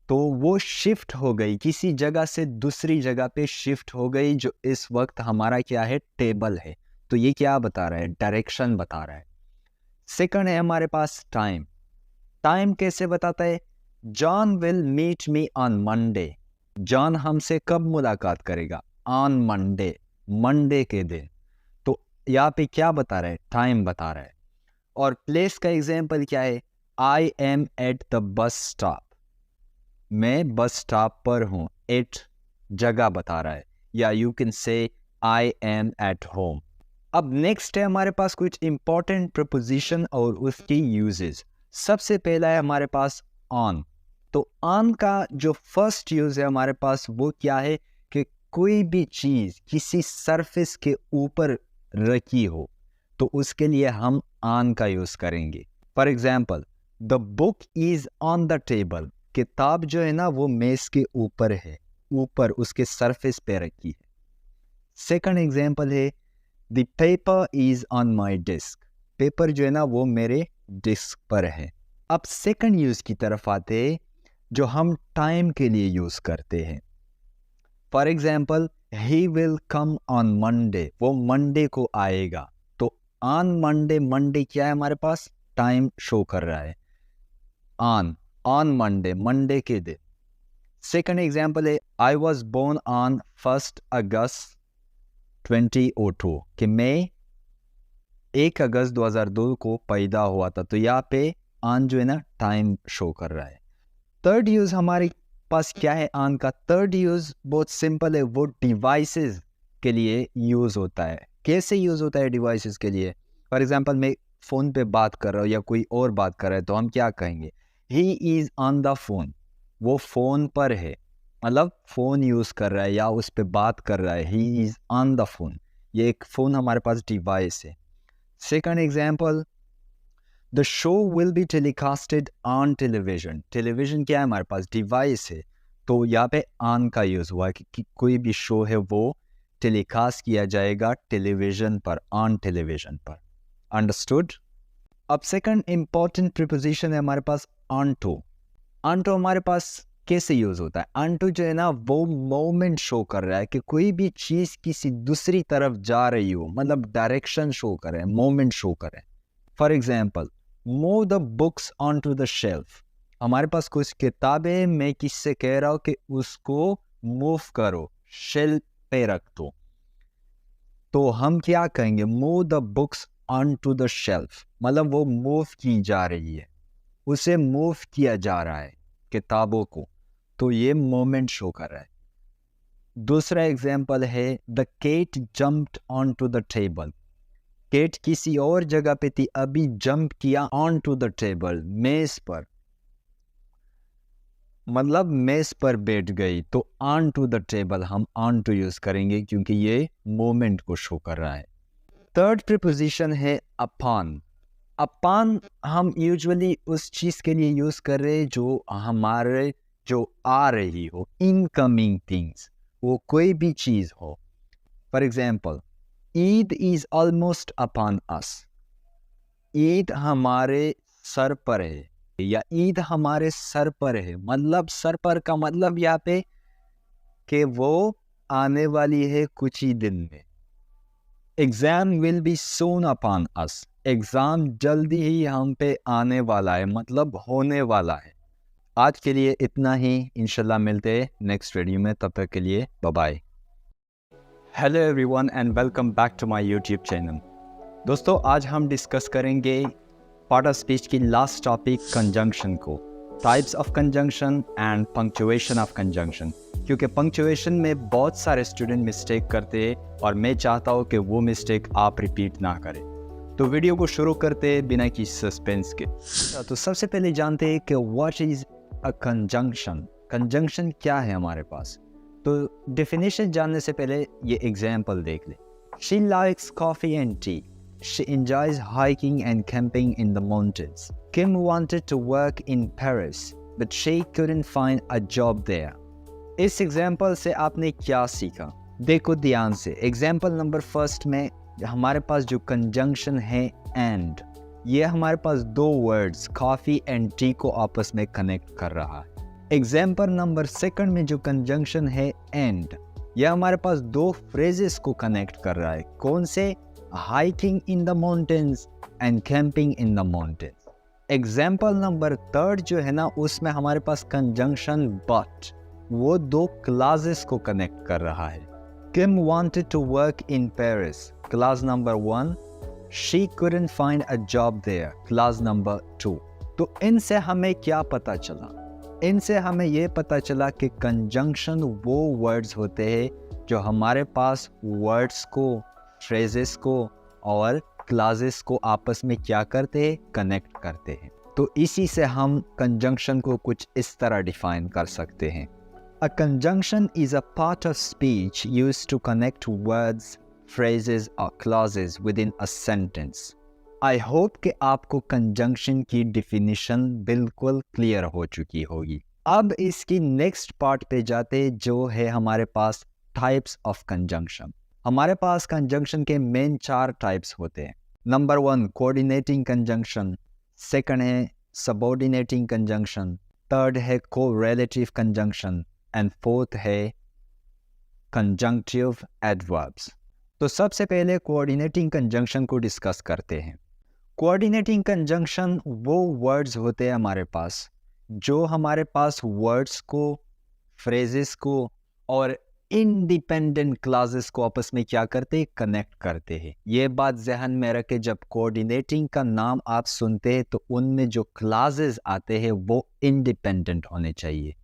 तो वो शिफ्ट हो गई, किसी जगह से दूसरी जगह पे शिफ्ट हो गई, जो इस वक्त हमारा क्या है? टेबल है। तो ये क्या बता रहा है? डायरेक्शन बता रहा है। सेकंड है हमारे पास टाइम। टाइम कैसे बताता है? John will meet me on Monday. जॉन हमसे कब मुलाकात करेगा? ऑन मंडे, मंडे के दिन। तो यहाँ पे क्या बता रहा है? टाइम बता रहा है। और प्लेस का एग्जाम्पल क्या है? I am at the bus stop. मैं बस स्टॉप पर हूं। एट जगह बता रहा है। या यू कैन से आई एम एट होम। अब नेक्स्ट है हमारे पास कुछ इंपॉर्टेंट प्रीपोजिशन और उसकी यूजेस। सबसे पहला है हमारे पास ऑन। तो ऑन का जो फर्स्ट यूज है हमारे पास, वो क्या है? कि कोई भी चीज किसी सरफेस के ऊपर रखी हो, तो उसके लिए हम ऑन का यूज करेंगे। For example, the book is on the table. किताब जो है ना, वो मेज के ऊपर है, ऊपर उसके सरफेस पे रखी है। सेकंड एग्जाम्पल है, the paper is on my desk. Paper जो है ना, वो मेरे डिस्क पर है। अब सेकंड यूज की तरफ आते हैं, जो हम टाइम के लिए यूज करते हैं। For example, he will come on Monday. वो मंडे को आएगा। तो ऑन मंडे, मंडे क्या है हमारे पास? टाइम शो कर रहा है। ऑन मंडे, मंडे के दिन। सेकंड एग्जाम्पल है, आई वॉज बोर्न ऑन 1 अगस्त 2002। कि मैं 1 अगस्त 2002 को पैदा हुआ था। तो यहाँ पे ऑन जो है ना, टाइम शो कर रहा है। थर्ड यूज हमारे पास क्या है ऑन का? थर्ड यूज बहुत सिंपल है, वो डिवाइसेस के लिए यूज होता है। कैसे यूज होता है डिवाइसेस के लिए? फॉर एग्जांपल, मैं फोन पे बात कर रहा हूँ या कोई और बात कर रहा है, तो हम क्या कहेंगे? He is on the phone. वो फोन पर है, मतलब फोन यूज कर रहा है या उस पर बात कर रहा है। He is on the phone. ये एक फोन हमारे पास डिवाइस है। Second example, the show will be telecasted on television. Television क्या है हमारे पास? डिवाइस है। तो यहाँ पे ऑन का यूज हुआ है कि कोई भी शो है वो टेलीकास्ट किया जाएगा टेलीविजन पर, ऑन टेलीविजन पर। अंडरस्टूड? अब सेकंड इंपॉर्टेंट प्रीपोजिशन है हमारे पास ऑन टू। ऑन टू हमारे पास कैसे यूज होता है? ऑन टू जो है ना, वो मोमेंट शो कर रहा है कि कोई भी चीज किसी दूसरी तरफ जा रही हो, मतलब डायरेक्शन शो कर रहे हैं, मोमेंट शो कर रहे हैं। For example, move the books on to the shelf. हमारे पास कुछ किताबें, मैं किससे कह रहा हूं कि उसको मूव करो, शेल्फ पे रख दो। तो हम क्या कहेंगे? Move the books on to the shelf, मतलब वो मूव की जा रही है, उसे मूव किया जा रहा है किताबों को। तो ये मोमेंट शो कर रहा है। दूसरा एग्जाम्पल है, the cat jumped on to the table. Cat किसी और जगह पे थी, अभी जंप किया ऑन टू द टेबल, मेज पर। मतलब मेज पर बैठ गई, तो ऑन टू द टेबल हम ऑन टू यूज करेंगे क्योंकि ये मोमेंट को शो कर रहा है। थर्ड प्रीपोजिशन है अपॉन। अपॉन हम यूजुअली उस चीज के लिए यूज कर रहे हैं जो हमारे जो आ रही हो, इनकमिंग थिंग्स, वो कोई भी चीज हो। For example, Eid is almost upon us. Eid हमारे सर पर है, या ईद हमारे सर पर है, मतलब सर पर का मतलब यहाँ पे कि वो आने वाली है कुछ ही दिन में। Exam will be soon upon us. Exam जल्दी ही हम पे आने वाला है, मतलब होने वाला है। आज के लिए इतना ही, इंशाल्लाह मिलते हैं नेक्स्ट वीडियो में, तब तक के लिए bye bye. Hello everyone and welcome back to my YouTube channel. दोस्तों, आज हम डिस्कस करेंगे पार्ट ऑफ स्पीच की लास्ट टॉपिक, कंजंक्शन को, types of conjunction and punctuation of conjunction. क्योंकि पंक्चुएशन में बहुत सारे स्टूडेंट मिस्टेक करते हैं और मैं चाहता हूँ कि वो मिस्टेक आप रिपीट ना करें। तो वीडियो को शुरू करते हैं बिना किसी सस्पेंस के। तो सबसे पहले जानते हैं कि what is a conjunction. Conjunction क्या है हमारे पास। तो डेफिनेशन जानने से पहले ये एग्जाम्पल देख ले। She likes coffee and T. She enjoys hiking and camping in the mountains. Kim wanted to work in Paris, but she couldn't find a job there. इस एग्जाम्पल से आपने क्या सीखा? देखो ध्यान से। एग्जाम्पल नंबर फर्स्ट में हमारे पास जो कंजंक्शन है एंड, ये हमारे पास दो वर्ड्स कॉफी एंड टी को आपस में कनेक्ट कर रहा है। एग्जाम्पल नंबर सेकंड में जो कंजंक्शन है एंड, यह हमारे पास दो फ्रेजेस को कनेक्ट कर रहा है। कौन से? Hiking in the mountains and camping in the mountains. Example number third जो है ना, उसमें हमारे पास कंजंक्शन बट, वो दो क्लासेस को कनेक्ट कर रहा है। Kim wanted to work in Paris, clause number 1। She couldn't find a job there, clause number 2। तो इनसे हमें क्या पता चला? इनसे हमें ये पता चला कि कंजंक्शन वो वर्ड्स होते हैं जो हमारे पास वर्ड्स को, फ्रेजेस को और क्लासेस को आपस में क्या करते हैं? कनेक्ट करते हैं। तो इसी से हम कंजंक्शन को कुछ इस तरह डिफाइन कर सकते हैं। A conjunction is a part of speech used to connect words, phrases और clauses within a sentence. I hope कि आपको कंजंक्शन की डिफिनीशन बिल्कुल क्लियर हो चुकी होगी। अब इसकी नेक्स्ट पार्ट पे जाते हैं, जो है हमारे पास टाइप्स ऑफ कंजंक्शन। हमारे पास कंजंक्शन के मेन 4 टाइप्स होते हैं। नंबर 1 कोऑर्डिनेटिंग कंजंक्शन, सेकंड है सबऑर्डिनेटिंग कंजंक्शन, थर्ड है कोरिलेटिव कंजंक्शन एंड फोर्थ है कंजंक्टिव एडवर्ब्स। तो सबसे पहले कोऑर्डिनेटिंग कंजंक्शन को डिस्कस करते हैं। कोऑर्डिनेटिंग कंजंक्शन वो वर्ड्स होते हैं हमारे पास जो हमारे पास वर्ड्स को, फ्रेजेस को और इंडिपेंडेंट क्लासेस को आपस में क्या करते हैं? कनेक्ट करते हैं। ये बात ध्यान में रखें, जब कोऑर्डिनेटिंग का नाम आप सुनते हैं तो उनमें जो क्लासेस आते हैं वो इंडिपेंडेंट होने चाहिए।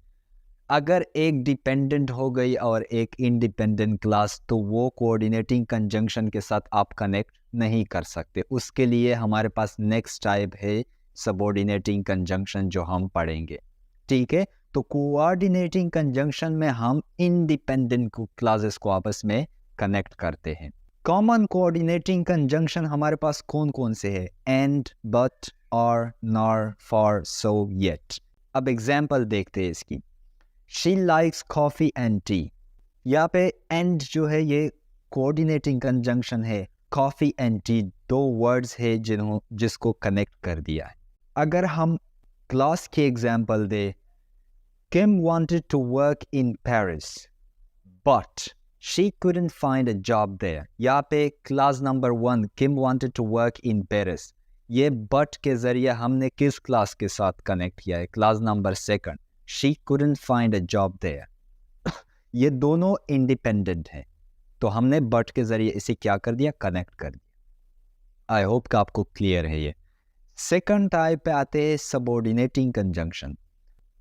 अगर एक डिपेंडेंट हो गई और एक इंडिपेंडेंट क्लास, तो वो कोऑर्डिनेटिंग कंजंक्शन के साथ आप कनेक्ट नहीं कर सकते। उसके लिए हमारे पास नेक्स्ट टाइप है सबऑर्डिनेटिंग कंजंक्शन, जो हम पढ़ेंगे। ठीक है, तो कोऑर्डिनेटिंग कंजंक्शन में हम इंडिपेंडेंट क्लासेस को आपस में कनेक्ट करते हैं। कॉमन कोऑर्डिनेटिंग कंजंक्शन हमारे पास कौन कौन से है? एंड, बट, और, नॉर, फॉर, सो, येट। अब एग्जाम्पल देखते हैं इसकी। She likes coffee and T. यहाँ पे एंड जो है ये कोऑर्डिनेटिंग कंजंक्शन है। कॉफी एंड टी दो वर्ड्स है जिसको कनेक्ट कर दिया है। अगर हम क्लास के example they, Kim wanted to work in Paris, but she couldn't find a job there. यहाँ पे class number 1 Kim wanted to work in Paris, ये but के जरिए हमने किस क्लास के साथ कनेक्ट किया है? Class number 2 She couldn't find a job there. ये दोनों इंडिपेंडेंट हैं, तो हमने but के जरिए इसे क्या कर दिया? कनेक्ट कर दिया। आई होप कि आपको क्लियर है ये। सेकंड टाइप पे आते हैं सबऑर्डिनेटिंग कंजंक्शन।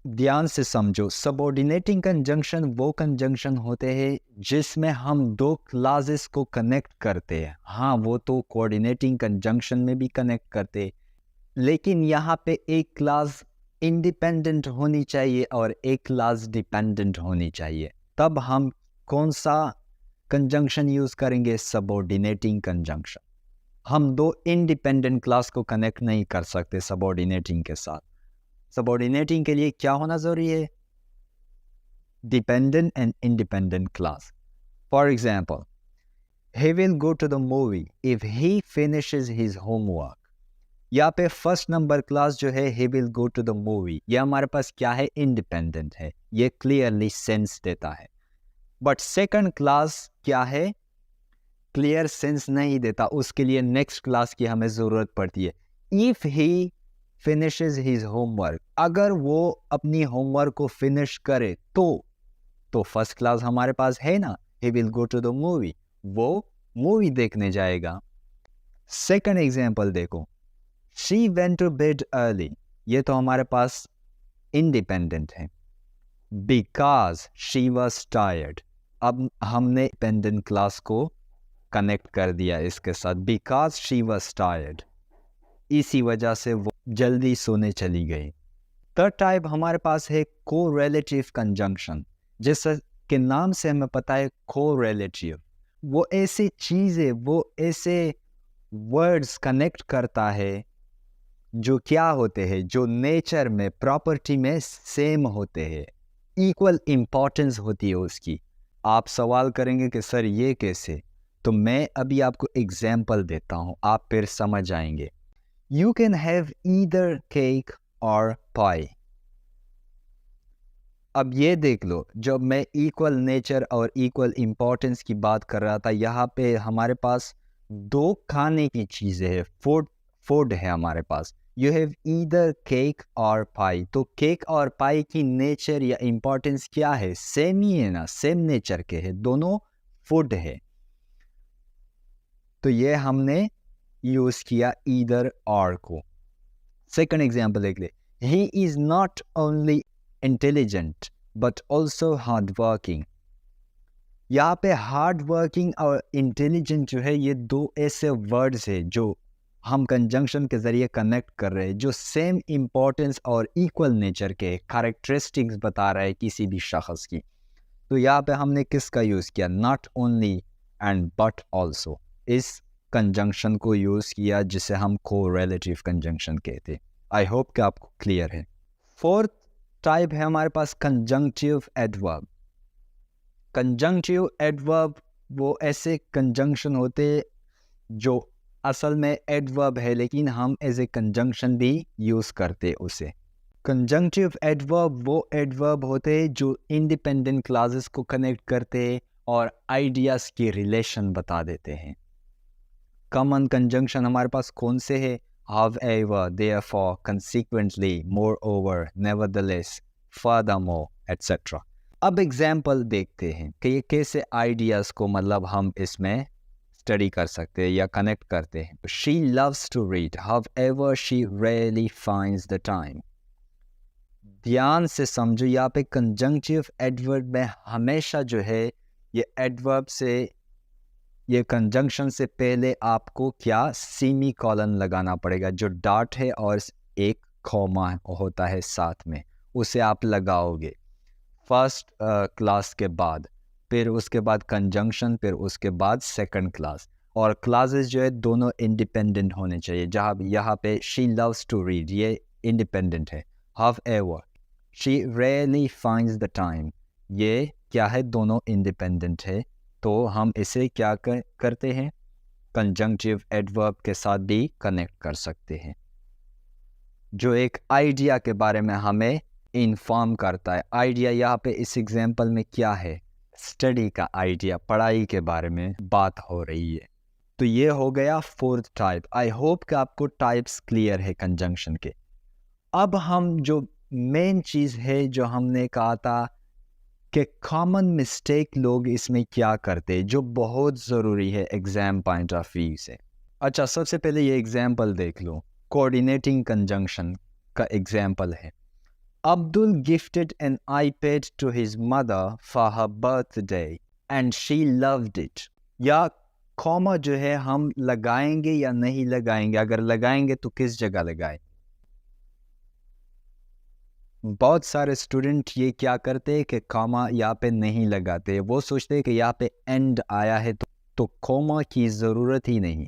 ध्यान से समझो, सबऑर्डिनेटिंग कंजंक्शन वो कंजंक्शन होते हैं जिसमें हम दो क्लासेस को कनेक्ट करते हैं। हाँ, वो तो कोऑर्डिनेटिंग कंजंक्शन में भी कनेक्ट करते हैं, लेकिन यहाँ पे एक क्लास इंडिपेंडेंट होनी चाहिए और एक क्लास डिपेंडेंट होनी चाहिए। तब हम कौन सा कंजंक्शन यूज़ करेंगे? Subordinating conjunction. हम दो इंडिपेंडेंट क्लास को कनेक्ट नहीं कर सकते सबऑर्डिनेटिंग के साथ। सबऑर्डिनेटिंग के लिए क्या होना ज़रूरी है? Dependent and independent class. For example, he will go to the movie if he finishes his homework। यहाँ पे फर्स्ट नंबर क्लास जो है he will go to the movie, ये हमारे पास क्या है? इंडिपेंडेंट है, ये क्लियरली सेंस देता है। बट सेकंड क्लास क्या है? क्लियर सेंस नहीं देता, उसके लिए नेक्स्ट क्लास की हमें ज़रूरत पड़ती है। If he finishes his homework, अगर वो अपनी होमवर्क को फिनिश करे तो फर्स्ट क्लास हमारे पास है ना, he will go to the movie, वो मूवी देखने जाएगा। सेकंड एग्जाम्पल देखो, she went to bed early, ये तो हमारे पास इंडिपेंडेंट है। because she was tired, अब हमने डिपेंडेंट क्लास को कनेक्ट कर दिया इसके साथ, because she was tired, इसी वजह से वो जल्दी सोने चली गई। थर्ड टाइप हमारे पास है कोरिलेटिव कंजंक्शन, जैसा के नाम से हमें पता है कोरिलेटिव, वो ऐसी चीज़ें, वो ऐसे वर्ड्स कनेक्ट करता है जो क्या होते हैं, जो नेचर में, प्रॉपर्टी में सेम होते हैं, इक्वल इम्पोर्टेंस होती है उसकी। आप सवाल करेंगे कि सर ये कैसे, तो मैं अभी आपको एग्जाम्पल देता हूँ, आप फिर समझ आएंगे। You can have either cake और पाई। अब ये देख लो, जब मैं इक्वल नेचर और इक्वल इम्पोर्टेंस की बात कर रहा था, यहाँ पे हमारे पास दो खाने की चीज़ें हैं, फूड है हमारे पास। यू हैव ईदर केक और पाई, तो केक और पाई की नेचर या इम्पोर्टेंस क्या है? सेम ही है ना, सेम नेचर के है, दोनों फूड है। तो ये हमने यूज़ किया ईदर और को। सेकंड एग्जाम्पल देख ले, he is not only intelligent but also hard working. यहाँ पे हार्ड वर्किंग और इंटेलिजेंट जो है, ये दो ऐसे वर्ड्स है जो हम कंजंक्शन के ज़रिए कनेक्ट कर रहे हैं, जो सेम इम्पोर्टेंस और इक्वल नेचर के कैरेक्टरिस्टिक्स बता रहा है किसी भी शख्स की। तो यहाँ पे हमने किसका यूज़ किया? Not only and but also, इस कंजंक्शन को यूज़ किया जिसे हम कोरिलेटिव कंजंक्शन कहते हैं। आई होप कि आपको क्लियर है। फोर्थ टाइप है हमारे पास कंजंक्टिव एडवर्ब। कंजंक्टिव एडवर्ब वो ऐसे कंजंक्शन होते जो असल में एडवर्ब है, लेकिन हम एज ए कंजंक्शन भी यूज़ करते उसे। कंजंक्टिव एडवर्ब वो एडवर्ब होते हैं जो इंडिपेंडेंट क्लासेस को कनेक्ट करते हैं और आइडियाज़ की रिलेशन बता देते हैं। कॉमन कंजंक्शन हमारे पास कौन से है? however, therefore, consequently, moreover, nevertheless, furthermore, etc. अब एग्जाम्पल देखते हैं कि ये कैसे आइडियाज़ को मतलब हम इसमें स्टडी कर सकते हैं या कनेक्ट करते हैं। She loves to read, however, she rarely finds the time. ध्यान से समझो, यहाँ पे कंजंक्टिव एडवर्ब में हमेशा जो है ये एडवर्ब से, ये कंजंक्शन से पहले आपको क्या? सेमी कॉलन लगाना पड़ेगा, जो डॉट है और एक कॉमा होता है साथ में, उसे आप लगाओगे फर्स्ट क्लास के बाद, फिर उसके बाद कंजंक्शन, फिर उसके बाद सेकंड क्लास। और क्लासेस जो है दोनों इंडिपेंडेंट होने चाहिए। जहाँ यहाँ पे शी लव्स टू रीड, ये इंडिपेंडेंट है। however, she rarely finds the time, ये क्या है? दोनों इंडिपेंडेंट है। तो हम इसे क्या करते हैं? कंजंक्टिव एडवर्ब के साथ भी कनेक्ट कर सकते हैं, जो एक आइडिया के बारे में हमें इन्फॉर्म करता है। आइडिया यहाँ पे इस एग्जाम्पल में क्या है? स्टडी का आइडिया, पढ़ाई के बारे में बात हो रही है। तो ये हो गया फोर्थ टाइप। आई होप कि आपको टाइप्स क्लियर है कंजंक्शन के। अब हम जो मेन चीज़ है जो हमने कहा था कि कॉमन मिस्टेक लोग इसमें क्या करते हैं, जो बहुत ज़रूरी है एग्ज़ाम पॉइंट ऑफ व्यू से। अच्छा, सबसे पहले ये एग्जाम्पल देख लो, कोऑर्डिनेटिंग कंजंक्शन का एग्जाम्पल है। Abdul gifted N iPad to his mother for her birthday and she loved it. या कॉमा जो है हम लगाएंगे या नहीं लगाएंगे? अगर लगाएंगे तो किस जगह लगाएं? बहुत सारे स्टूडेंट ये क्या करते हैं कि कॉमा यहाँ पे नहीं लगाते, वो सोचते हैं कि यहाँ पे एंड आया है तो कॉमा की ज़रूरत ही नहीं,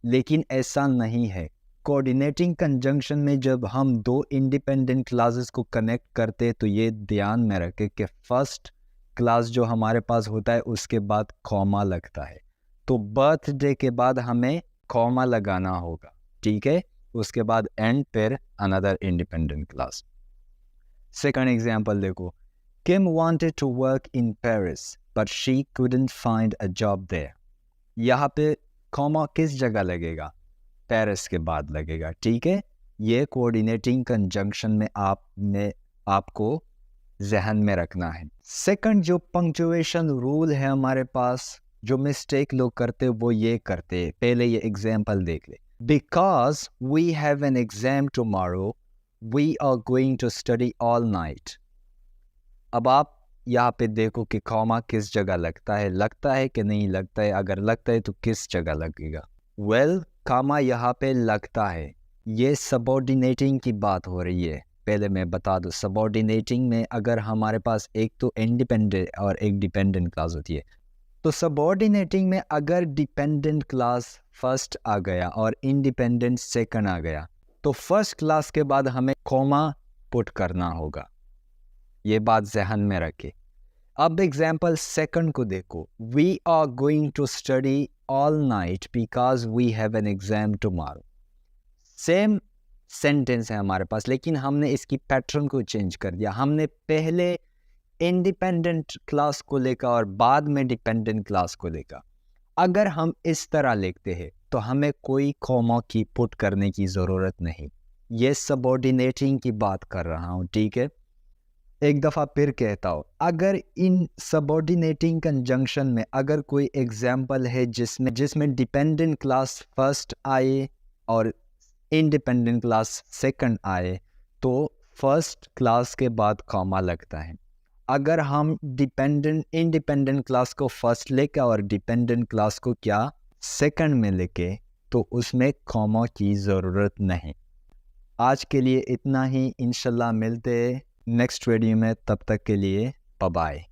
लेकिन ऐसा नहीं है। कोऑर्डिनेटिंग कंजंक्शन में जब हम दो इंडिपेंडेंट क्लासेस को कनेक्ट करते हैं तो ये ध्यान में रखें कि फर्स्ट क्लास जो हमारे पास होता है उसके बाद कॉमा लगता है, तो बर्थडे के बाद हमें कॉमा लगाना होगा, ठीक है, उसके बाद एंड फिर another independent clause. Second example देखो, Kim wanted to work in Paris but she couldn't find a job there. यहाँ पे कॉमा किस जगह लगेगा? पेरिस के बाद लगेगा, ठीक है। ये कोऑर्डिनेटिंग कंजंक्शन में आपको जहन में रखना है। सेकंड जो पंक्चुएशन रूल है हमारे पास, जो मिस्टेक लोग करते वो ये करते, पहले ये एग्जांपल देख ले। Because we have an exam tomorrow we are going to study all night. अब आप यहाँ पे देखो कि कॉमा किस जगह लगता है कि नहीं लगता है। अगर लगता है तो किस जगह लगेगा? वेल, कॉमा यहाँ पे लगता है। ये सबऑर्डिनेटिंग की बात हो रही है। पहले मैं बता दूं, सबऑर्डिनेटिंग में अगर हमारे पास एक तो इंडिपेंडेंट और एक डिपेंडेंट क्लास होती है, तो सबऑर्डिनेटिंग में अगर डिपेंडेंट क्लास फर्स्ट आ गया और इंडिपेंडेंट सेकंड आ गया तो फर्स्ट क्लास के बाद हमें कॉमा पुट करना होगा। ये बात जहन में रखें। अब एग्जाम्पल सेकंड को देखो, we are going to study all night because we have an exam tomorrow. Same sentence है हमारे पास, लेकिन हमने इसकी पैटर्न को चेंज कर दिया। हमने पहले इंडिपेंडेंट क्लास को लेकर और बाद में डिपेंडेंट क्लास को लेकर। अगर हम इस तरह लिखते हैं तो हमें कोई कॉमा की पुट करने की ज़रूरत नहीं। ये सबऑर्डिनेटिंग की बात कर रहा हूँ, ठीक है। एक दफ़ा फिर कहता हूँ, अगर इन सबऑर्डिनेटिंग कंजंक्शन में अगर कोई एग्जाम्पल है जिसमें डिपेंडेंट क्लास फर्स्ट आए और इंडिपेंडेंट क्लास सेकंड आए तो फर्स्ट क्लास के बाद कॉमा लगता है। अगर हम इंडिपेंडेंट क्लास को फर्स्ट लेके और डिपेंडेंट क्लास को क्या सेकंड में लेके तो उसमें कॉमा की ज़रूरत नहीं। आज के लिए इतना ही, इंशाल्लाह मिलते नेक्स्ट वीडियो में, तब तक के लिए बाय बाय।